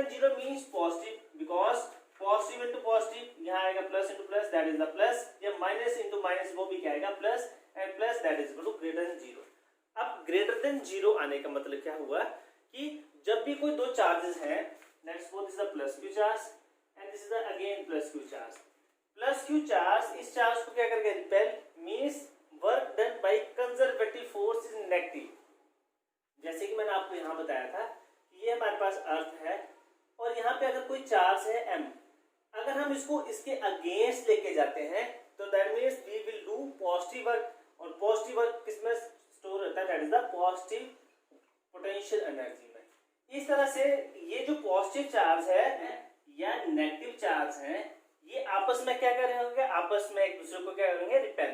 than 0 means positive, because positive into positive यहाँ आएगा plus into plus that is the plus, या माइनस इंटू माइनस वो भी क्या आएगा plus, and plus that is equal to greater than 0। अब greater than 0 आने का मतलब क्या हुआ कि जब भी कोई दो चार्जेस हैं, let's suppose this is the plus Q charge and this is the again plus Q charge, इस चार्ज को क्या करके repel, means work done by conservative force is negative. जैसे कि मैंने आपको यहाँ बताया था कि ये हमारे पास अर्थ है और यहाँ पे अगर कोई चार्ज है M, अगर हम इसको इसके अगेंस्ट लेके जाते हैं तो that means we will do positive work, और पॉजिटिव वर्क किसमें स्टोर होता है, that is the positive potential energy में। इस तरह से ये जो पॉजिटिव चार्ज है या नेगेटिव चार्ज है ये आपस में क्या कर रहे होंगे, आपस में एक दूसरे को क्या करेंगे, रिपेल।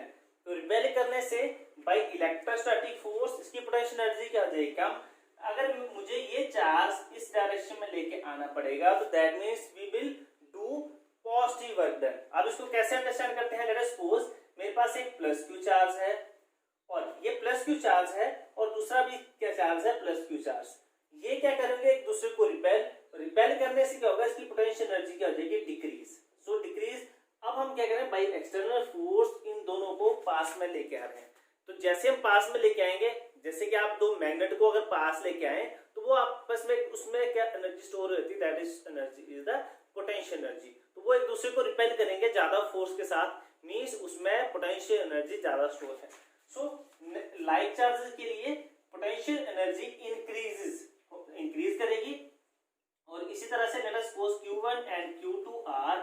तो रिपेल करने से बाय इलेक्ट्रोस्टैटिक फोर्स इसकी पोटेंशियल एनर्जी क्या हो जाएगी कम। अगर मुझे ये चार्ज इस डायरेक्शन में लेके आना पड़ेगा तो that means we will do positive work done. अब इसको कैसे अंडरस्टैंड करते हैं, लेट अस सपोज मेरे पास एक प्लस Q चार्ज है और ये प्लस Q चार्ज है और दूसरा भी क्या चार्ज है प्लस Q चार्ज, ये क्या करेंगे एक दूसरे को रिपेल करने से क्या होगा, इसकी पोटेंशियल एनर्जी क्या हो जाएगी, डिक्रीज। सो डिक्रीज। अब हम क्या करें, बाय एक्सटर्नल फोर्स इन दोनों को पास में लेके आ रहे हैं, तो जैसे हम पास में लेके आएंगे जैसे कि आप दो मैग्नेट को अगर पास लेके आए तो वो आपस में उसमें क्या एनर्जी स्टोर होती है, that is energy is the potential energy. तो वो एक दूसरे को रिपेल करेंगे ज्यादा फोर्स के साथ, मींस उसमें पोटेंशियल एनर्जी ज्यादा स्टोर है। सो लाइक चार्जेस के लिए पोटेंशियल एनर्जी इंक्रीज करेगी। और इसी तरह से let us suppose Q1 and Q2 are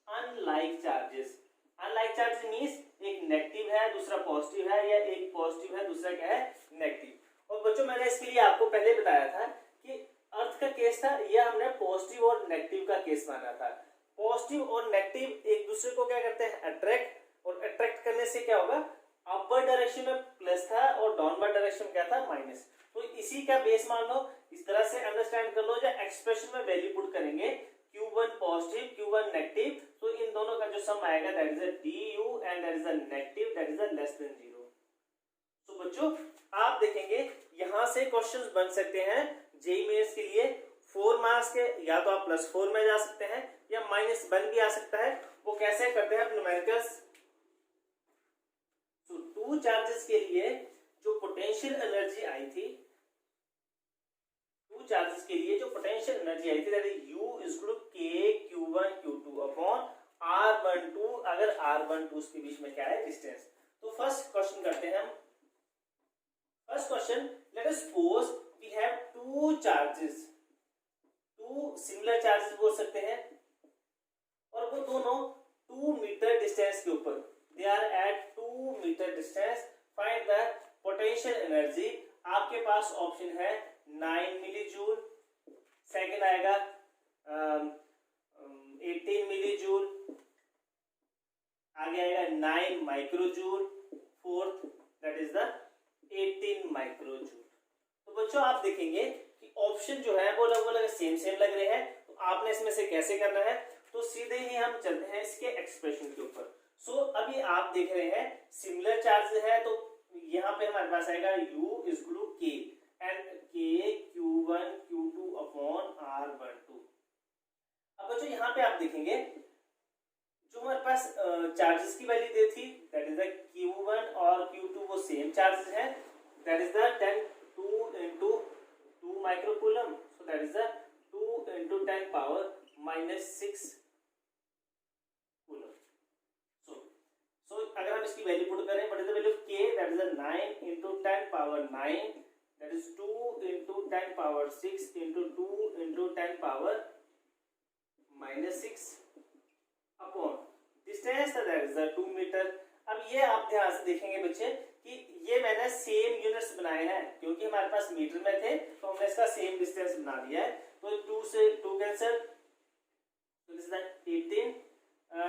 unlike charges. Unlike charge means एक नेगेटिव है दूसरा पॉजिटिव है, या एक पॉजिटिव है दूसरा क्या है नेगेटिव। और बच्चों मैंने इसके लिए आपको पहले बताया था कि अर्थ का केस था, यह हमने पॉजिटिव और नेगेटिव का केस माना था। पॉजिटिव और नेगेटिव एक दूसरे को क्या करते हैं, अट्रैक्ट, और अट्रैक्ट करने से क्या होगा, अपवर्ड डायरेक्शन में प्लस था और डाउनवर्ड डायरेक्शन में क्या था, माइनस। तो इसी का बेस मान लो, इस तरह से अंडरस्टैंड कर लो। जब एक्सप्रेशन में वैल्यू पुट करेंगे Q1 पॉजिटिव Q1 नेगेटिव, तो इन दोनों का जो सम आएगा that is a du and that is a negative, that is a less than 0। तो बच्चों आप देखेंगे यहां से क्वेश्चंस बन सकते हैं जेईई मेंस के लिए 4 मार्क्स के, या तो आप +4 में जा सकते हैं या -1 भी आ सकता है। वो कैसे करते हैं न्यूमेरिकल्स। तो 2 चार्जेस के लिए जो पोटेंशियल एनर्जी आई थी, 2 चार्जेस के लिए जो पोटेंशियल एनर्जी आई थी that is U = K Q1 Q2 upon R12, अगर R12 के बीच में क्या है, डिस्टेंस। तो फर्स्ट क्वेश्चन करते हैं हम। First question, let us suppose we have 2 charges, 2 similar charges बोल सकते हैं, और वो दोनों 2 मीटर डिस्टेंस के ऊपर, they are at 2 meter distance, find the potential energy. आपके पास ऑप्शन है 9 मिली जूल, सेकेंड आएगा 18 मिली जूल, आगे आएगा 9 micro joule, fourth that is the 18 micro joule. तो बच्चों आप देखेंगे कि ऑप्शन जो है वो लगभग सेम लग रहे हैं। तो आपने इसमें से कैसे करना है, तो सीधे ही हम चलते हैं इसके एक्सप्रेशन के ऊपर। सो अभी आप देख रहे हैं सिमिलर चार्ज है, तो यहाँ पे हमारे पास आएगा U = K and K Q1 Q2 upon R12। अब बच्चों यहाँ पे आप देखेंगे जो हमारे पास चार्जेस की वैल्यू दी थी दैट इज द Q1 और Q2 वो सेम चार्जेस है, that is the 2 × 2 microcoulomb, so that is the 2 × 10 power -6 coulomb. So अगर हम इसकी वैल्यू पुट करें, what is the value of K, that is the 9 × 10 power 9, that is 2 × 10 power 6 × 2 × 10 power -6 upon distance that is the 2 metre. अब ये आप ध्यान से देखेंगे बच्चे कि ये मैंने सेम यूनिट्स बनाए हैं, क्योंकि हमारे पास मीटर में थे तो हमने इसका सेम डिस्टेंस बना दिया है। तो 2 से 2 कैंसिल, तो this is the 18,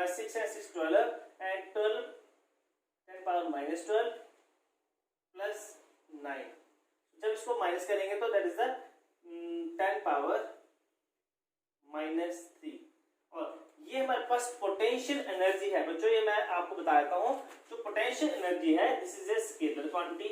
6 and 6 12 and 12 10 power -12 plus 9। जब इसको माइनस करेंगे तो दैट इज द 10 पावर -3। और ये हमारे पास पोटेंशियल एनर्जी है बच्चों, ये मैं आपको बता देता हूँ। जो पोटेंशियल एनर्जी है this is a scalar quantity,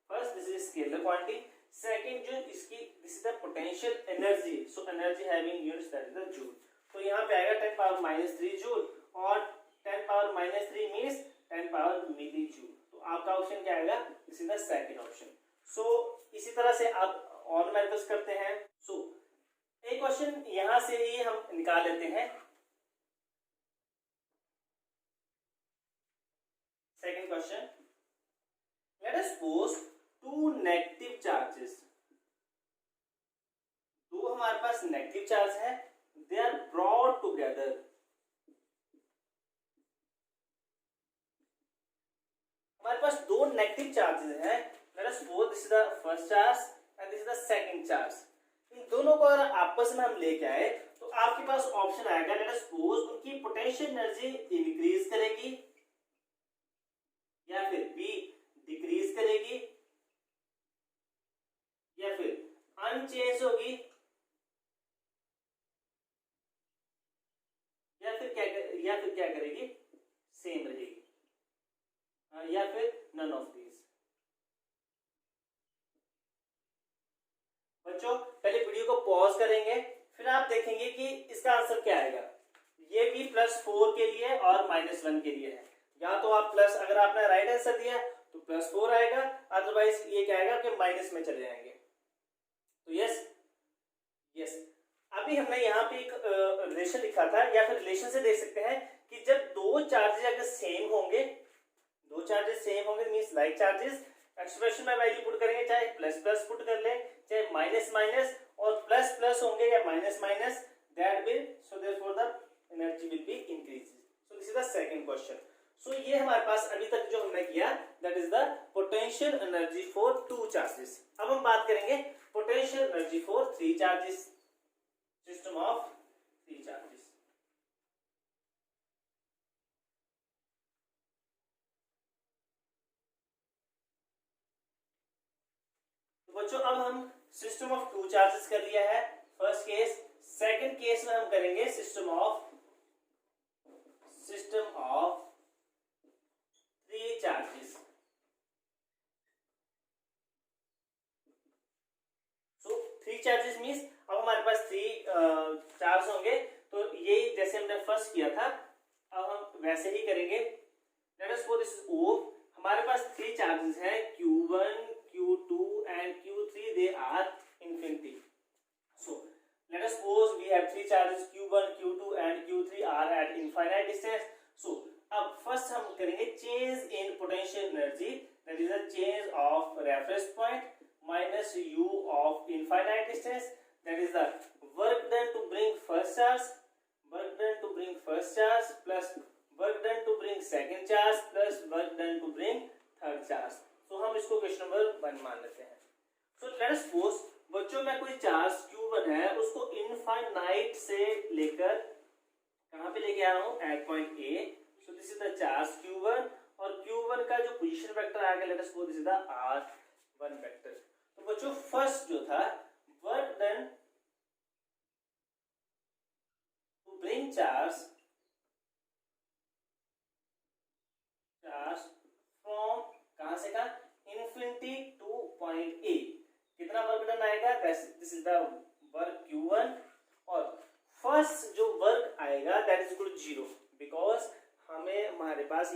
first this is scalar quantity, second जो इसकी this is the potential energy, so energy having units that is the joule. तो यहाँ पे आएगा 10 पावर -3 जूल, और 10 power -3 means 10 power milli joule. तो आपका option क्या आएगा, this is the second option. So इसी तरह से आप और मेथड्स करते हैं। सो एक क्वेश्चन यहां से ही हम निकाल लेते हैं। Second question, let us suppose 2 negative charges, 2 हमारे पास नेगेटिव चार्ज है, दे आर ब्रॉट टुगेदर। हमारे पास 2 नेगेटिव चार्जेस हैं, let us suppose this is the first charge and this is the second charge. इन दोनों को अगर आपस में हम लेके आए तो आपके पास ऑप्शन आएगा, लेट अस सपोज उनकी पोटेंशियल एनर्जी इंक्रीज करेगी या फिर बी डिक्रीज करेगी या फिर अनचेंज होगी या फिर क्या करेगी, सेम रहेगी, या फिर नन ऑफ दीज। बच्चों पहले वीडियो को पॉज करेंगे, फिर आप देखेंगे कि इसका आंसर क्या आएगा। ये भी +4 के लिए और -1 के लिए है। या तो आप प्लस, अगर आपने राइट आंसर दिया तो +4 आएगा, अदरवाइज ये क्या आएगा कि माइनस में चले जाएंगे। तो यस यस। अभी हमने यहाँ पे एक रिलेशन लिखा था, या फिर रिलेशन से देख सकते हैं कि जब दो चार्जेस अगर सेम होंगे, दो चार्जेस सेम होंगे मींस लाइक चार्जेस, एक्सप्रेशन में वैल्यू पुट करेंगे, चाहे प्लस प्लस पुट कर ले, चाहे माइनस माइनस, और प्लस प्लस होंगे या minus minus, that will so therefore the energy will be increases. So this is the second question. So ये हमारे पास अभी तक जो हमने किया that is the potential energy for two charges. अब हम बात करेंगे potential energy for three charges, system of three charges. बच्चों अब हम सिस्टम ऑफ टू चार्जेस कर लिया है फर्स्ट केस। सेकंड केस में हम करेंगे system of three charges. So three charges means अब हमारे पास थ्री चार्ज होंगे, तो ये जैसे हमने फर्स्ट किया था अब हम वैसे ही करेंगे। Late us suppose this is O, हमारे पास थ्री चार्जेस हैं Q1 Q2 and Q3, they are infinity. So let us suppose we have three charges Q1 Q2 and Q3 are at infinite distance. So अब first हम करेंगे change in potential energy, that is a change of reference point minus U of infinite distance, that is the work done to bring first charge, work done to bring first charge plus work done to bring second charge plus work done to bring third charge। तो हम इसको question number 1 मान लेते हैं। So let us suppose बच्चों में कोई charge Q1 है, उसको इनफाइनाइट से लेकर कहां पे लेके आ रहा हूं, at point A। So this is the charge Q1, और Q1 का जो पोजीशन वेक्टर आएगा let us suppose this is the R1 vector. तो बच्चों फर्स्ट जो था work done to bring charge from कहां से का इन्फिनिटी टू पॉइंट A, कितना वर्क डन आएगा, this is the work Q1, और फर्स्ट जो वर्क आएगा that is equal to 0, because हमारे पास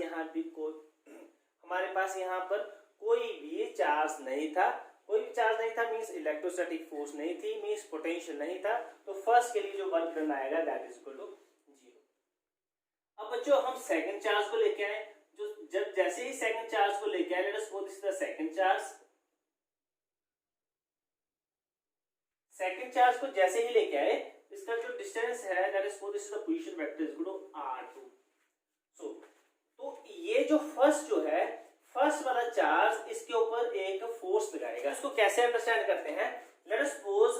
यहाँ पर कोई भी चार्ज नहीं था, कोई भी चार्ज नहीं था मींस इलेक्ट्रोस्टैटिक फोर्स नहीं थी, मींस पोटेंशियल नहीं था, तो फर्स्ट के लिए जो वर्क डन आएगा दैट इज इक्वल टू 0। अब बच्चों हम सेकंड चार्ज को लेके आए, जो जब जैसे ही सेकंड चार्ज को लेके आए, let us suppose this is the second charge, second charge को जैसे ही लेके आए, इसका जो डिस्टेंस है that is suppose this is the position vector is equal to R2। So तो ये जो फर्स्ट जो है, फर्स्ट वाला चार्ज इसके ऊपर एक फोर्स लगाएगा। इसको कैसे अंडरस्टैंड करते हैं, लेट अस सपोज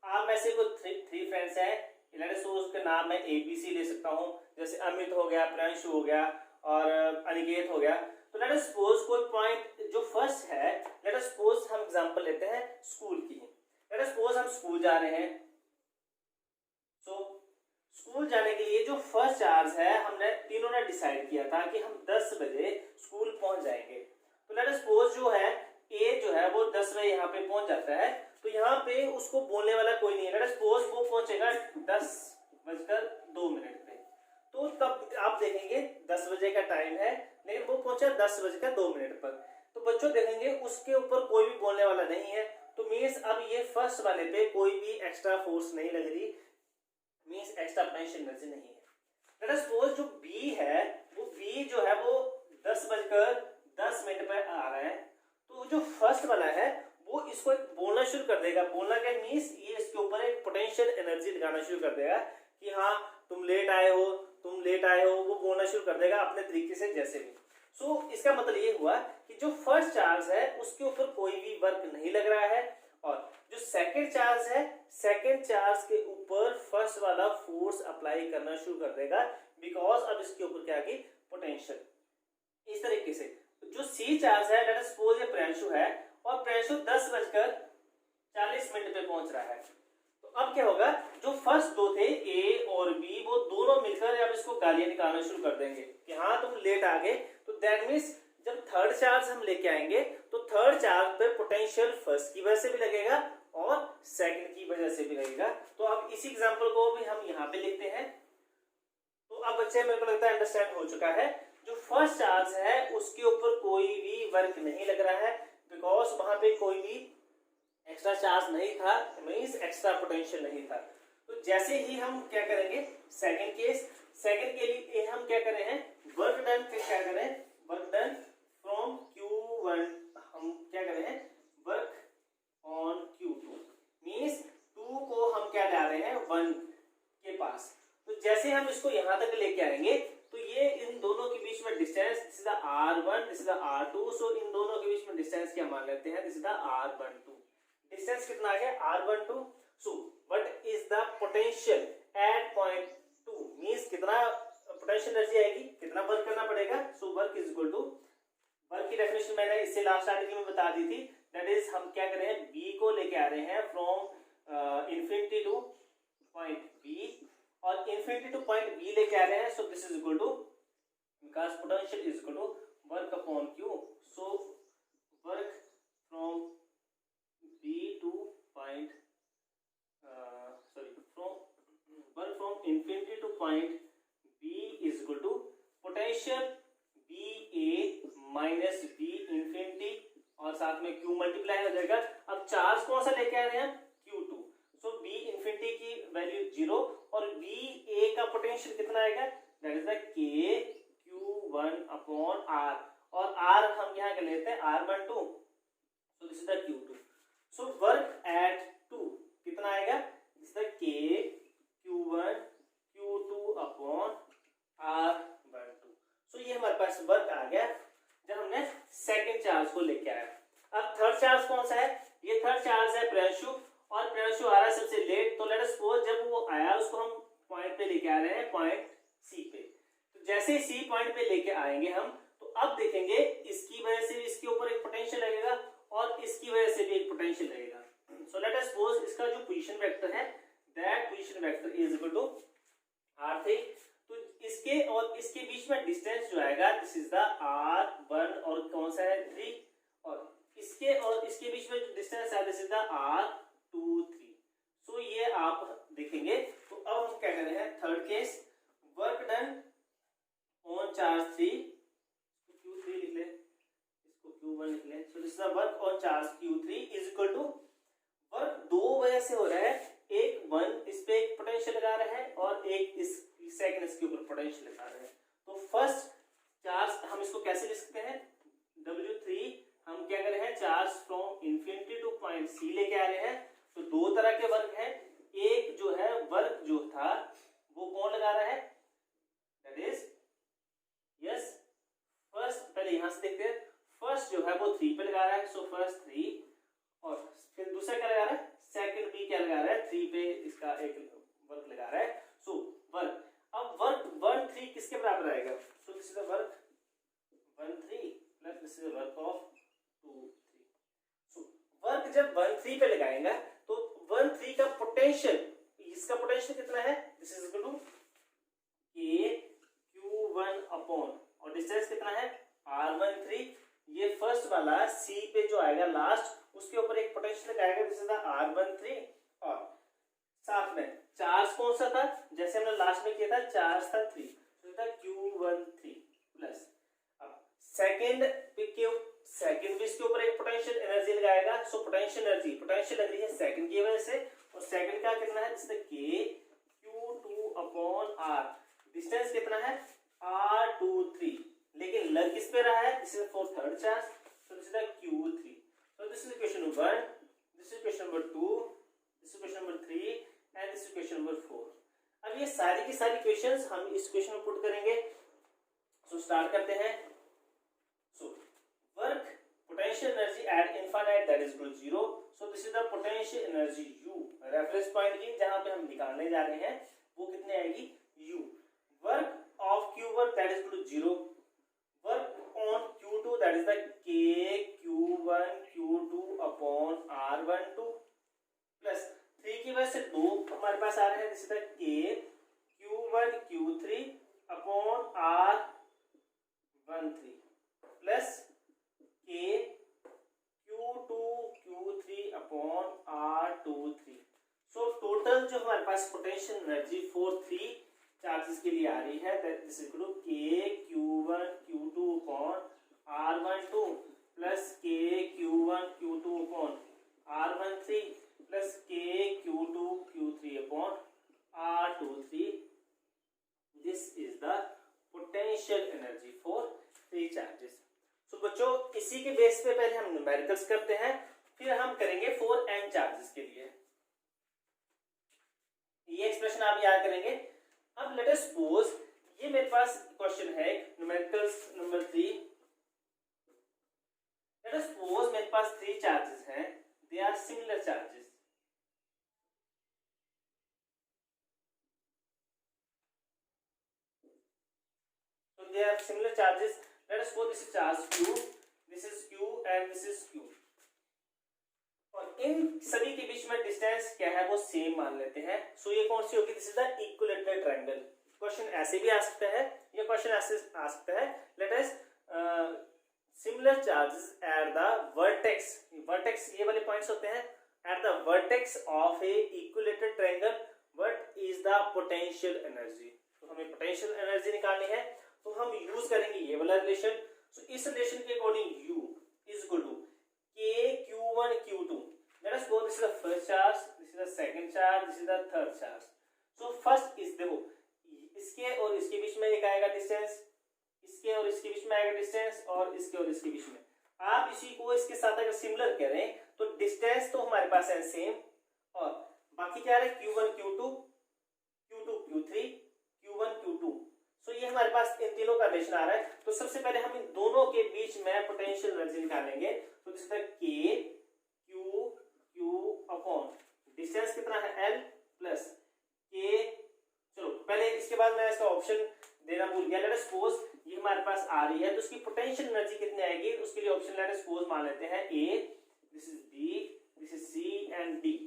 आप में से कोई थ्री फ्रेंड्स हैं, लेट अस सपोज उसका नाम मैं ABC ले सकता हूं, जैसे अमित हो गया, प्रियांशु हो गया और अनिकेत हो गया। तो लेट अस सपोज कोई पॉइंट जो फर्स्ट है, लेट अस सपोज हम एग्जांपल लेते हैं स्कूल की, लेट अस सपोज हम स्कूल जा रहे हैं। सो स्कूल जाने के लिए जो फर्स्ट चार्ज है, हमने तीनों ने डिसाइड किया था कि हम 10 बजे स्कूल पहुंच जाएंगे। तो लेट अस सपोज जो है A जो है वो 10 बजे यहाँ पे पहुंच जाता है, तो यहाँ पे उसको बोलने वाला कोई नहीं है, लेट अस सपोज वो पहुंचेगा 10:02 पे। तो तब आप देखेंगे 10 बजे का टाइम है, लेकिन वो पहुंचा 10:02 पर। तो बच्चों देखेंगे उसके ऊपर कोई भी बोलने वाला नहीं है, तो मींस अब ये फर्स्ट वाले पे कोई भी एक्स्ट्रा फोर्स नहीं लग रही, मींस एक्स्ट्रा पोटेंशियल एनर्जी नहीं है। लेट अस सपोज जो B है, वो B जो है वो 10:10 पर आ रहा है, तो जो फर्स्ट वाला है वो इसको एक बोलना शुरू कर देगा। बोलना क्या मींस ये इसके ऊपर एक पोटेंशियल एनर्जी लगाना शुरू कर देगा कि हाँ तुम लेट आए हो, तुम लेट आए हो, वो बोलना शुरू कर देगा अपने तरीके से जैसे भी। सो इसका मतलब ये हुआ कि जो फर्स्ट चार्ज है उसके ऊपर कोई भी वर्क नहीं लग रहा है, और जो सेकंड चार्ज है, सेकंड चार्ज के ऊपर फर्स्ट वाला फोर्स अप्लाई करना शुरू कर देगा, बिकॉज अब इसके ऊपर क्या आएगी, पोटेंशियल। इस तरीके से जो C चार्ज है, लेट अस सपोज ये प्रियांशु है, और प्रियांशु 10:40 पे पहुंच रहा है। तो अब क्या होगा, जो फर्स्ट दो थे A और B, वो दोनों मिलकर अब इसको गालियां निकालना शुरू कर देंगे कि हाँ तुम लेट आ गए। तो दैट मीन्स जब थर्ड चार्ज हम लेके आएंगे, तो थर्ड चार्ज पे पोटेंशियल फर्स्ट की वजह से भी लगेगा और सेकंड की वजह से भी लगेगा। तो अब इसी एग्जांपल को भी हम यहाँ पे लिखते हैं। तो अब बच्चे मेरे को लगता है अंडरस्टैंड हो चुका है। जो फर्स्ट चार्ज है उसके ऊपर कोई भी वर्क नहीं लग रहा है, बिकॉज वहां पे कोई भी एक्स्ट्रा चार्ज नहीं था, मींस एक्स्ट्रा पोटेंशियल नहीं था। तो जैसे ही हम क्या करेंगे सेकंड केस, सेकंड के लिए हम क्या कर रहे हैं वर्क डन पे क्या करें, वर्क डन फ्रॉम Q1 हम क्या कर रहे हैं वर्क ऑन Q2 मींस 2 को हम क्या ला रहे हैं 1 के पास। तो जैसे हम इसको यहां तक लेके आएंगे तो ये इन दोनों के बीच में distance this is the R1 this is the R2, सो इन दोनों के बीच में डिस्टेंस क्या मान लेते हैं this is the R12। Distance कितना आ गया R12। So what is the potential at point 2 means कितना पोटेंशियल एनर्जी आएगी, कितना वर्क करना पड़ेगा। So work is equal to, work की डेफिनेशन मैंने इससे लास्ट आर्टिकल में बता दी थी, दैट इज हम क्या कर रहे हैं बी को लेके आ रहे हैं from infinity to point B और इंफिनिटी टू पॉइंट बी लेके आ रहे हैं। So this is equal to because potential is equal to work upon Q. So work from B to point work from infinity to point B is equal to potential B A minus B infinity और साथ में Q multiply हो जाएगा। अब charge कौन सा लेके आ रहे हैं Q2, सो बी इंफिनिटी की वैल्यू 0 और बी ए का पोटेंशियल कितना आएगा दैट इज द के Q1 अपॉन R और R हम यहाँ कर लेते हैं R12, so this is the Q2। So work at 2 कितना आएगा दिस इज द के Q1 Q2 अपॉन R12। सो ये हमारे पास वर्क आ गया जब हमने सेकंड चार्ज को लेके आया। अब थर्ड चार्ज कौन सा है, ये थर्ड चार्ज है प्रियांशु और प्रियांशु आ रहा है सबसे लेट। तो लेट अस सपोज जब वो आया उसको हम पॉइंट पे लेके आ रहे हैं पॉइंट सी पे। तो जैसे सी पॉइंट पे लेके आएंगे हम तो अब देखेंगे इसकी वजह से भी इसके ऊपर एक पोटेंशियल लगेगा और इसकी वजह से भी एक पोटेंशियल लगेगा। सो लेट अस सपोज इसका जो पोजीशन वेक्टर है that position vector is equal to R3। तो इसके और इसके बीच में डिस्टेंस जो आएगा दिस इज द R1 और कौन सा है 3 और इसके बीच में जो डिस्टेंस है दिस इज द R23। सो ये आप देखेंगे। तो अब हम क्या कर रहे हैं third case work done on charge 3, Q3 लिख ले, इसको Q1 लिख ले। So this is the work on charge Q3 is equal to work दो वजह से हो रहा है, एक 1 इस पे एक पोटेंशियल लगा रहा है और एक इस सेकंड इसके ऊपर पोटेंशियल लगा रहे हैं। तो फर्स्ट चार्ज हम इसको कैसे लिख सकते हैं W3 हम क्या कर रहे हैं charge from infinity to point C लेके आ रहे हैं। तो दो तरह के वर्क हैं, एक जो है वर्क जो था वो कौन लगा रहा है दैट इज यस फर्स्ट, पहले यहां से देखते हैं फर्स्ट जो है वो 3 पे लगा रहा है। सो फर्स्ट 3 और फिर दूसरा क्या लगा रहा है सेकंड भी क्या लगा रहा है 3 पे इसका एक वर्क लगा रहा है। सो वर्क अब वर्क 1 3 किसके बराबर आएगा, सो this is the work 1 3 plus this is the work of 2 3। So work जब 1 3 पे लगाएगा तो 1 3 का पोटेंशियल, इसका पोटेंशियल कितना है this is equal to K Q1 upon और डिस्टेंस कितना है R13। ये फर्स्ट वाला सी पे जो आएगा लास्ट उसके ऊपर एक पोटेंशियल लगाएगा दिस इज द R13 और साथ में चार्ज कौन सा था जैसे हमने लास्ट में किया था चार्ज था 3, तो था Q13 प्लस अब सेकंड भी इसके ऊपर एक पोटेंशियल एनर्जी लगाएगा। सो पोटेंशियल लग रही है सेकंड की वजह से और सेकंड का कितना है दिस इज के Q2 अपॉन R, डिस्टेंस कितना है R23 लेकिन लग किस पे रहा है this is for third charge. So this is the Q3। So this is question number 1, this is question number 2, this is question number 3 and this is question number 4। अब ये सारी की सारी क्वेश्चंस हम इस क्वेश्चन में पुट करेंगे। सो start करते हैं। So work potential energy at infinite that is equal to 0। So this is the potential energy U, reference point की जहां पे हम निकालने जा रहे हैं वो कितने आएगी U। Work of Q1 that is equal to 0, work on Q2 that is the K Q1 Q2 upon R12 plus 3 की वजह से 2 हमारे पास आ रहे हैं this is the K Q1 Q3 upon R13 plus K Q2 Q3 upon R23। So total जो हमारे पास potential energy 4 3 charges के लिए आ रही है, that this is equal to K Q1 Q2 upon R12 plus के Q1 Q2 upon R13 plus के Q2 Q3 upon R23. This is the potential energy for three charges. So बच्चों इसी के बेस पे पहले हम न्यूमेरिकल्स करते हैं, फिर हम करेंगे फॉर n चार्जेस के लिए. ये एक्सप्रेशन आप याद करेंगे. अब लेट अस सपोज ये मेरे पास क्वेश्चन है numericals number 3. Let us suppose मेरे पास 3 चार्जेस हैं, they are similar charges. They are similar charges. Let us suppose this is charge Q, this is Q and this is Q. और इन सभी के बीच में डिस्टेंस क्या है वो सेम मान लेते हैं. सो ये कौन सी होगी? This is the equilateral triangle. Question ऐसे भी आ सकता है, ये क्वेश्चन ऐसे आ सकता है. Let us similar charges at the vertex. Vertex ये वाले पॉइंट्स होते हैं. At the vertex of A equilateral triangle what is the potential energy. तो हमें पोटेंशियल एनर्जी निकालनी है, तो हम यूज करेंगे ये वाला रिलेशन. सो इस रिलेशन के according U is equal to K Q1 Q2. Let us go, this is the first charge, this is the second charge, this is the third charge. So first is देखो इसके और इसके बीच में एक आएगा distance, इसके और इसके बीच में आएगा डिस्टेंस, और इसके और इसके बीच में. आप इसी को इसके साथ अगर सिमिलर करें तो डिस्टेंस तो हमारे पास है सेम, और बाकी क्या है Q1 Q2 Q2 Q3 Q1 Q2. सो ये हमारे पास इन तीनों का रिलेशन आ रहा है. तो सबसे पहले हम इन दोनों के बीच में पोटेंशियल एनर्जी निकालेंगे. तो this is K Q upon distance कितना है L प्लस K. चलो पहले इसके बाद मैं इसका ऑप्शन देना भूल गया. लेट अस सपोज ये हमारे पास आ रही है, तो उसकी पोटेंशियल एनर्जी कितनी आएगी उसके लिए ऑप्शन लेट अस सपोज मान लेते हैं A, this is B, this is C and D.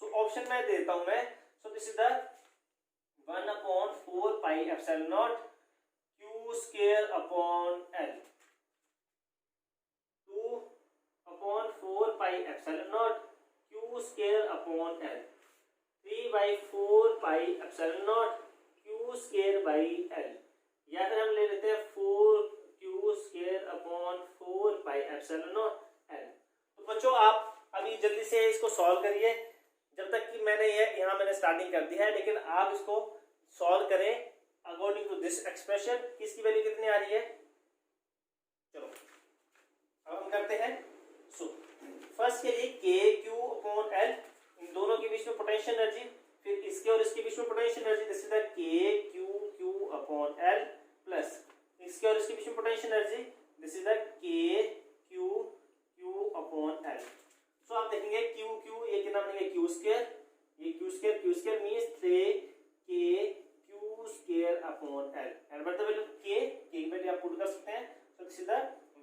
So option मैं देता हूं मैं. सो this is the 1 upon 4 pi epsilon naught Q square upon L. 2 upon 4 pi epsilon naught Q square upon L. 3 by 4 pi epsilon naught Q square by L. या फिर हम ले लेते हैं 4Q square upon 4 pi epsilon naught L. तो बच्चों आप अभी जल्दी से इसको सॉल्व करिए. जब तक कि मैंने ये यहाँ मैंने स्टार्टिंग कर दी है, लेकिन आप इसको सॉल्व करें अकॉर्डिंग टू दिस एक्सप्रेशन. किसकी वैल्यू कितनी आ रही है? चलो अब हम करते हैं. सो फर्स्ट के लिए K Q अपॉन L, इन दोनों के बीच में पोटेंशियल एनर्जी, फिर इसके और इसके बीच में potential energy, this is the K Q upon L plus इसके और इसके बीच में potential energy, this is the K Q upon L. सो आप देखेंगे Q ये कितना बनेगा Q स्क्वायर, ये Q square means 3K Q square upon L. And what the value K की वैल्यू आप पुट कर सकते हैं. So this is the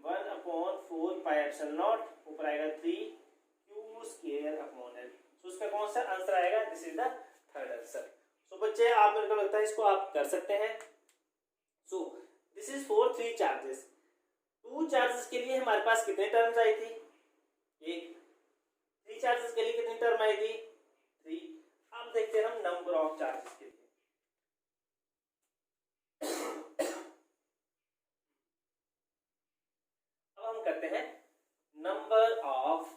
1 upon 4 pi epsilon not, ऊपर आएगा 3Q स्क्वायर अपॉन L. सो इसका कौन सा आंसर आएगा? This is the third answer. So बच्चे आप मेरे को लगता है इसको आप कर सकते हैं. So this is for 3 charges. 2 charges के लिए हमारे पास कितने टर्म्स आई थी? एक. 3 चार्जेस के लिए कितनी टर्म आई थी? 3. अब देखते हैं हम नंबर ऑफ चार्जेस के लिए. अब हम करते हैं नंबर ऑफ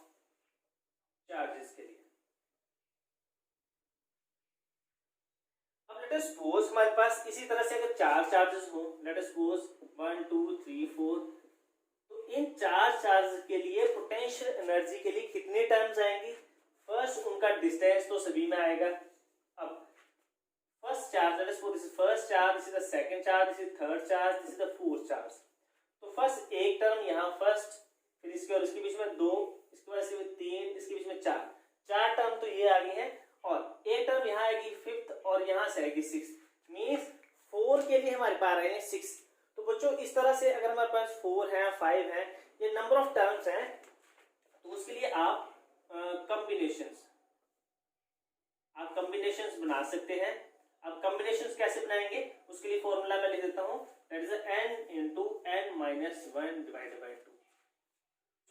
चार्जेस के लिए. अब लेट अस सपोज हमारे पास इसी तरह से अगर 4 चार्जेस हो, लेट अस सपोज 1 2 3 4, तो इन 4 चार्जेस के लिए पोटेंशियल एनर्जी के लिए कितने टर्म्स आएंगी? फर्स्ट उनका डिस्टेंस तो सभी में आएगा. अब first charge, late us suppose this is first charge, this is the second charge, this is third charge, this is the fourth charge. तो फर्स्ट एक टर्म यहाँ फर्स्ट, फिर इसके और इसके बीच में 2, इसके बाद इसके 3, इसके बीच में 4 टर्म तो ये आ गई है, और एक टर्म यहाँ आएगी फिफ्थ, और यहाँ से आएगी 6. मींस 4 के लिए हमारे पास आएंगे 6. तो बच्चों इस तरह से अगर हमारे पास 4 है 5 है, ये नंबर ऑफ टर्म्स हैं, तो उसके लिए आप कॉम्बिनेशंस बना सकते हैं. अब कॉम्बिनेशंस कैसे बनाएंगे उसके लिए फॉर्मूला मैं लिख देता हूं, that is n into n minus 1 divided by 2.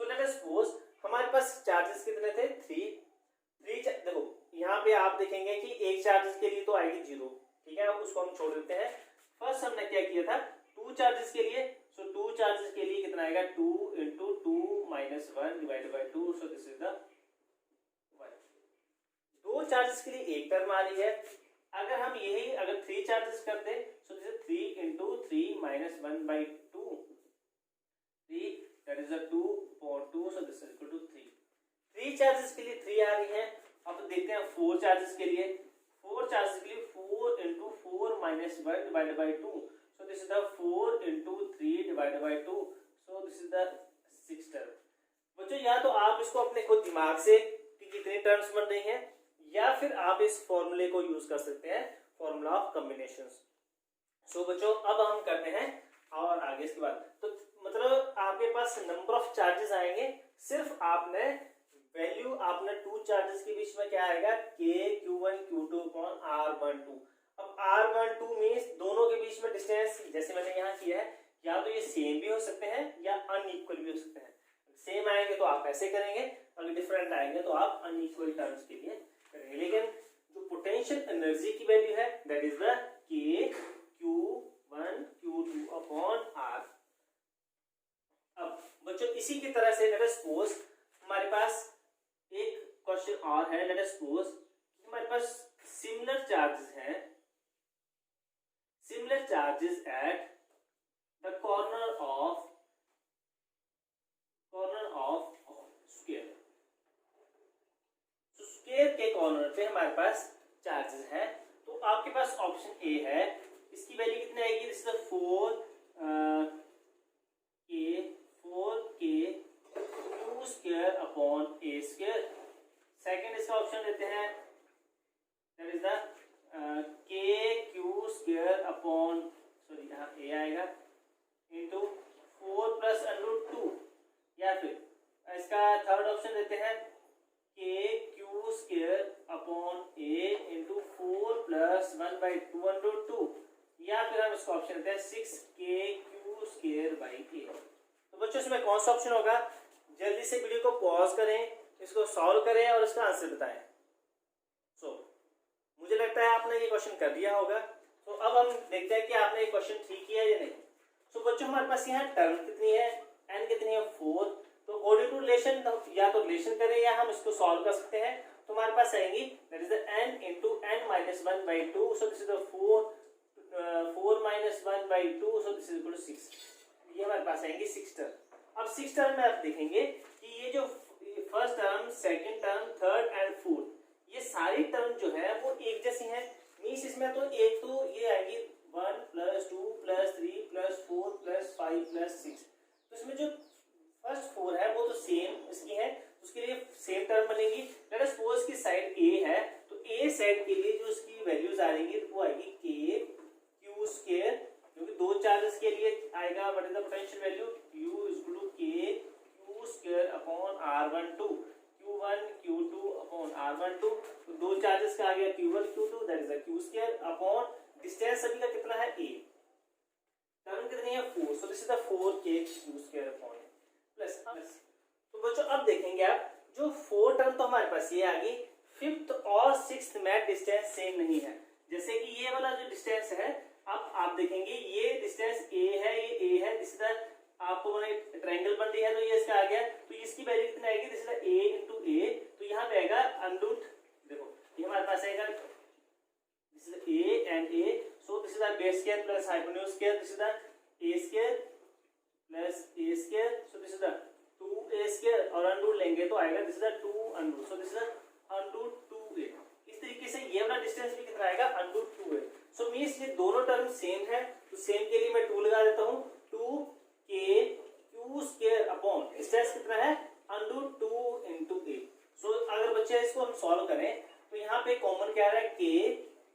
So let us suppose हमारे पास चार्जेस कितने थे? 3. देखो यहाँ पे आप देखेंगे कि एक चार्जेस के लिए तो आएगी 0, ठीक है, उसको हम छोड़ देते हैं। फर्स्ट हमने क्या किया था, 2 चार्जेस के लिए, सो 2 चार्जेस के लिए कितना आएगा, 2 into 2 minus 1 divided by 2, so this is the 1। 2 charges के लिए एक टर्म आ रही है। अगर हम यही अगर 3 चार्जेस कर दें, सो this is 3 into 3 minus 1 by 2, 3 that is a 2 upon 2, so this is equal to 3। 3 charges के लिए 3 आ रही है। अब देखते हैं 4 चार्जेस के लिए, 4 चार्जेस के लिए 4 into 4 minus 1 divided by 2, so this is the 4 into 3 divided by 2, so this is the 6 term. बच्चों या तो आप इसको अपने खुद दिमाग से कि कितनी टर्म्स बन रही हैं, या फिर आप इस फॉर्मूले को यूज कर सकते हैं, फॉर्मूला ऑफ कॉम्बिनेशंस। सो बच्चों अब हम करते हैं और आगे इसके बाद, तो मतलब आपके पास नंबर ऑफ चार्जेस आएंगे, सिर्फ आपने वैल्यू आपने 2 चार्जेस के बीच में क्या आएगा, k q1 q2 upon r12। अब r12 मींस दोनों के बीच में डिस्टेंस, जैसे मैंने यहाँ किया है, या तो ये सेम भी हो सकते हैं या अनइक्वल भी हो सकते हैं। सेम आएंगे तो आप ऐसे करेंगे, अगर डिफरेंट आएंगे तो आप अनइक्वल टर्म्स के लिए करेंगे। लेकिन जो पोटेंशियल एनर्जी की वैल्यू है that is the k q1 q2 upon r। अब बच्चों इसी की तरह से लेट अस सपोज हमारे पास एक क्वेश्चन और है, लेट अस सपोज हमारे पास सिमिलर चार्जेस हैं, similar charges at the corner of square. तो स्क्वायर के कॉर्नर पे हमारे पास चार्जेस हैं, तो आपके पास ऑप्शन ए है, इसकी वैल्यू कितनी आएगी, this is 4k q square upon a square. Second इसका ऑप्शन देते हैं, that is the k q square upon, sorry यहाँ a आएगा, इंटू 4 प्लस अंडर 2, या फिर इसका थर्ड ऑप्शन देते हैं k q square upon a into 4 plus 1 by 2 under 2, या फिर हम इसका ऑप्शन देते हैं 6k q square by a। तो बच्चों इसमें कौन सा ऑप्शन होगा, जल्दी से वीडियो को पॉज करें, इसको सॉल्व करें और इसका आंसर बताएं। सो मुझे लगता है आपने ये क्वेश्चन कर दिया होगा। तो अब हम देखते हैं कि आपने ये क्वेश्चन ठीक किया या नहीं। सो बच्चों हमारे पास यहाँ टर्म कितनी है, n कितनी है, 4। तो अकॉर्डिंग टू रिलेशन या तो रिलेशन करें या हम इसको सॉल्व कर सकते हैं। तो हमारे पास आएंगी that is the n into n minus 1 by 2, so this is the 4 minus 1 by 2, so this is equal to 6। ये हमारे पास आएंगे 6 टर्म। अब 6 टर्म में आप देखेंगे कि ये जो first term, second term, third and fourth, ये सारी टर्म जो है वो एक जैसी हैं। मींस इसमें तो एक तो ये आएगी 1 plus 2 plus 3 plus 4 plus 5 plus 6, तो इसमें जो फर्स्ट 4 है वो तो सेम इसकी है, उसके लिए सेम टर्म बनेगी। लेट अस सपोज की साइड ए है, तो ए साइड के लिए जो उसकी वैल्यूज आ रही वो आएगी k q स्क्वायर, क्योंकि 2 चार्जेस के लिए आएगा what is the potential value, u is equal to k q square upon r12, q1 q2 upon r12। तो 2 चार्जेस का आ गया q1 q2 that is the q square upon distance सभी का कितना है a, टर्म कितनी है 4, so this is the 4k q square upon plus. तो बच्चों अब देखेंगे आप जो 4 टर्म तो हमारे पास ये आ गई, 5th और 6th में डिस्टेंस सेम नहीं है। जैसे कि ये वाला जो डिस्टेंस है, अब आप देखेंगे ये डिस्टेंस a है, ये a है, दिस इज द आपको मैंने ट्रायंगल बन रही है, तो ये इसका आ गया, तो इसकी वैल्यू कितनी आएगी, this is the a into a, तो यहाँ पे आएगा अंडरूट, देखो ये हमारे पास आएगा this is a and a, so this is the base square plus hypotenuse square, this is the a square plus a square, so this is the 2a square, और under root लेंगे तो आएगा this is the 2 under root, so this is the under root 2a। इस तरीके से ये वाला distance भी कितना आएगा, अंडरूट 2a। सो मींस ये दोनों टर्म सेम है, तो सेम के लिए मैं 2 लगा देता हूँ, 2k q square upon distance कितना है, अंडरूट 2 into a। सो अगर बच्चे इसको हम सॉल्व करें तो यहाँ पे कॉमन क्या आ रहा है, k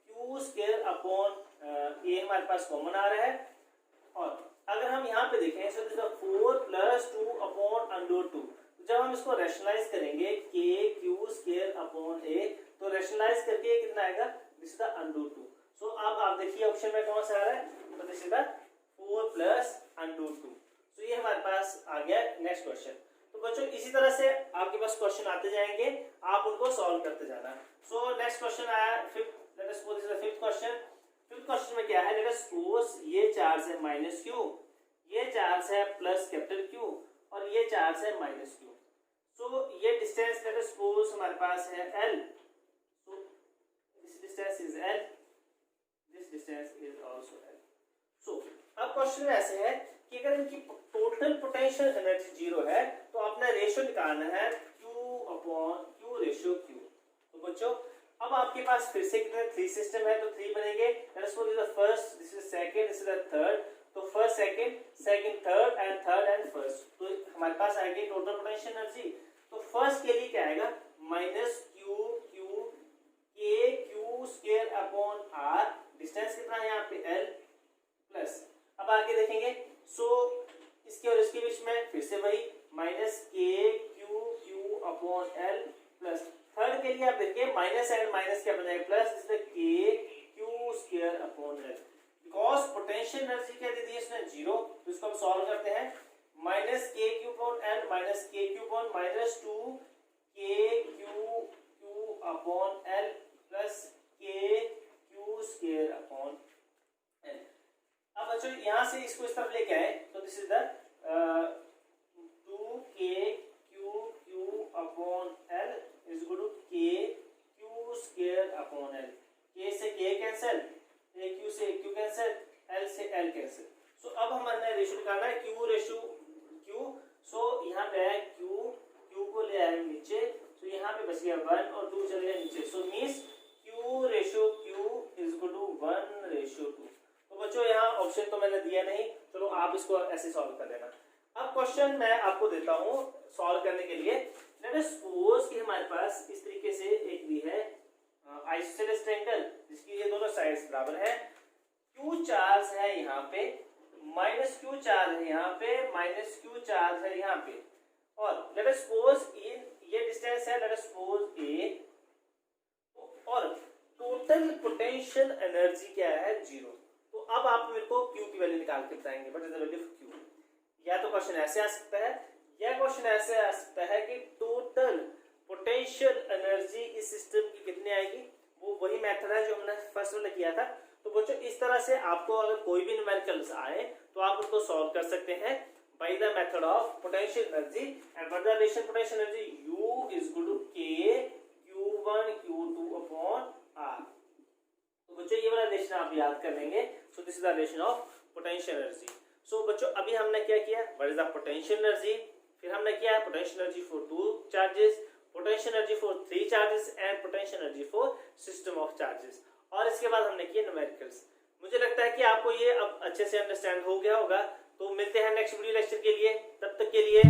q square upon a हमारे पास कॉमन आ रहा है, और अगर हम यहाँ पे देखें सो this is 4 plus 2 upon under root 2। जब हम इसको रैशनलाइज करेंगे k q square upon a, तो रैशनलाइज करके कितना आएगा, दिस इज द अंडरूट 2। सो अब आप देखिए ऑप्शन में कौन सा आ रहा है, तो this is the 4 plus under root 2। तो ये हमारे पास आ गया नेक्स्ट क्वेश्चन। तो बच्चों इसी तरह से आपके पास क्वेश्चन आते जाएंगे, आप उनको सॉल्व करते जाना। सो नेक्स्ट क्वेश्चन आया fifth, late us suppose this is the fifth question. फिर क्वेश्चन में क्या है, लेट अस सपोज ये चार्ज है माइनस क्यू, ये चार्ज है प्लस कैपिटल क्यू और ये चार्ज है माइनस क्यू। सो ये डिस्टेंस लेट अस सपोज हमारे पास है L, so this distance is L, this distance is also L. So अब क्वेश्चन में ऐसे है कि अगर इनकी टोटल पोटेंशियल एनर्जी जीरो है तो आपने रेशियो निकालना है Q upon Q ratio Q। तो बच्चों अब आपके पास फिर से कितने 3 सिस्टम है तो 3 बनेंगे। Let's suppose this is the first, this is second, this is the third. तो first second, second third and first, तो हमारे पास आएगी टोटल पोटेंशियल एनर्जी। तो फर्स्ट के लिए क्या आएगा, माइनस क्यू क्यू के Q square upon R, distance कितना है यहाँ पे एल, प्लस अब आगे देखेंगे। सो इसके और इसके बीच में फिर से वही माइनस के Q Q upon L plus, third के लिए आप देखिए माइनस एंड माइनस क्या बनेगा प्लस, इसलिए के Q square upon L. Because potential energy क्या दे दी है इसने जीरो, तो इसको हम सॉल्व करते हैं। माइनस के क्यू अपॉन एल माइनस के क्यू अपॉन माइनस 2 के Q Q upon L plus के क्यू स्क्वायर अपॉन एल। अब बच्चों यहाँ से इसको इस तरफ लेके आए तो this is the 2k q upon l is equal to k q square upon l। k से k कैंसिल, q से q कैंसिल, l से l कैंसिल। सो अब हमारे रेशियो निकालना है q रेशियो q। सो यहाँ पे है q को ले आए नीचे, तो यहाँ पे बच गया 1 और 2 चले गए नीचे। So means q ratio q is equal to 1 ratio 2। तो बच्चों यहाँ ऑप्शन तो मैंने दिया नहीं, चलो आप इसको ऐसे सॉल्व कर लेना। अब क्वेश्चन मैं आपको देता हूँ सॉल्व करने के लिए। लेट अस सपोज कि हमारे पास इस तरीके से एक भी है आइसोसेलेस ट्रायंगल जिसकी ये दोनों साइड्स बराबर है। क्यू चार्ज है यहाँ पे, माइनस क्यू चार्ज है यहाँ पे, माइनस क्यू चार्ज है यहाँ पे, और लेट अस सपोज ये डिस्टेंस है, लेट अस सपोज ए, और टोटल पोटेंशियल एनर्जी क्या है जीरो। तो अब आप मेरे को Q की वैल्यू निकाल के बताएंगे, what is the value of Q। या तो क्वेश्चन ऐसे आ सकता है या क्वेश्चन ऐसे आ सकता है कि टोटल पोटेंशियल एनर्जी इस सिस्टम की कितनी आएगी, वो वही मेथड है जो हमने फर्स्ट वाला किया था। तो बच्चों इस तरह से आपको अगर कोई भी न्यूमेरिकल्स आए तो आप उसको सॉल्व कर सकते हैं by the method of potential energy and what the relation potential energy U is equal to K Q1 Q2 upon R। तो बच्चों ये वाला रिलेशन आप याद कर लेंगे। So this is the relation of potential energy. So बच्चों अभी हमने क्या किया, what is the potential energy, फिर हमने किया potential energy for 2 charges, potential energy for 3 charges and potential energy for system of charges, और इसके बाद हमने किए न्यूमेरिकल्स। मुझे लगता है कि आपको ये अब अच्छे से अंडरस्टैंड हो गया होगा। तो मिलते हैं नेक्स्ट वीडियो लेक्चर के लिए, तब तक के लिए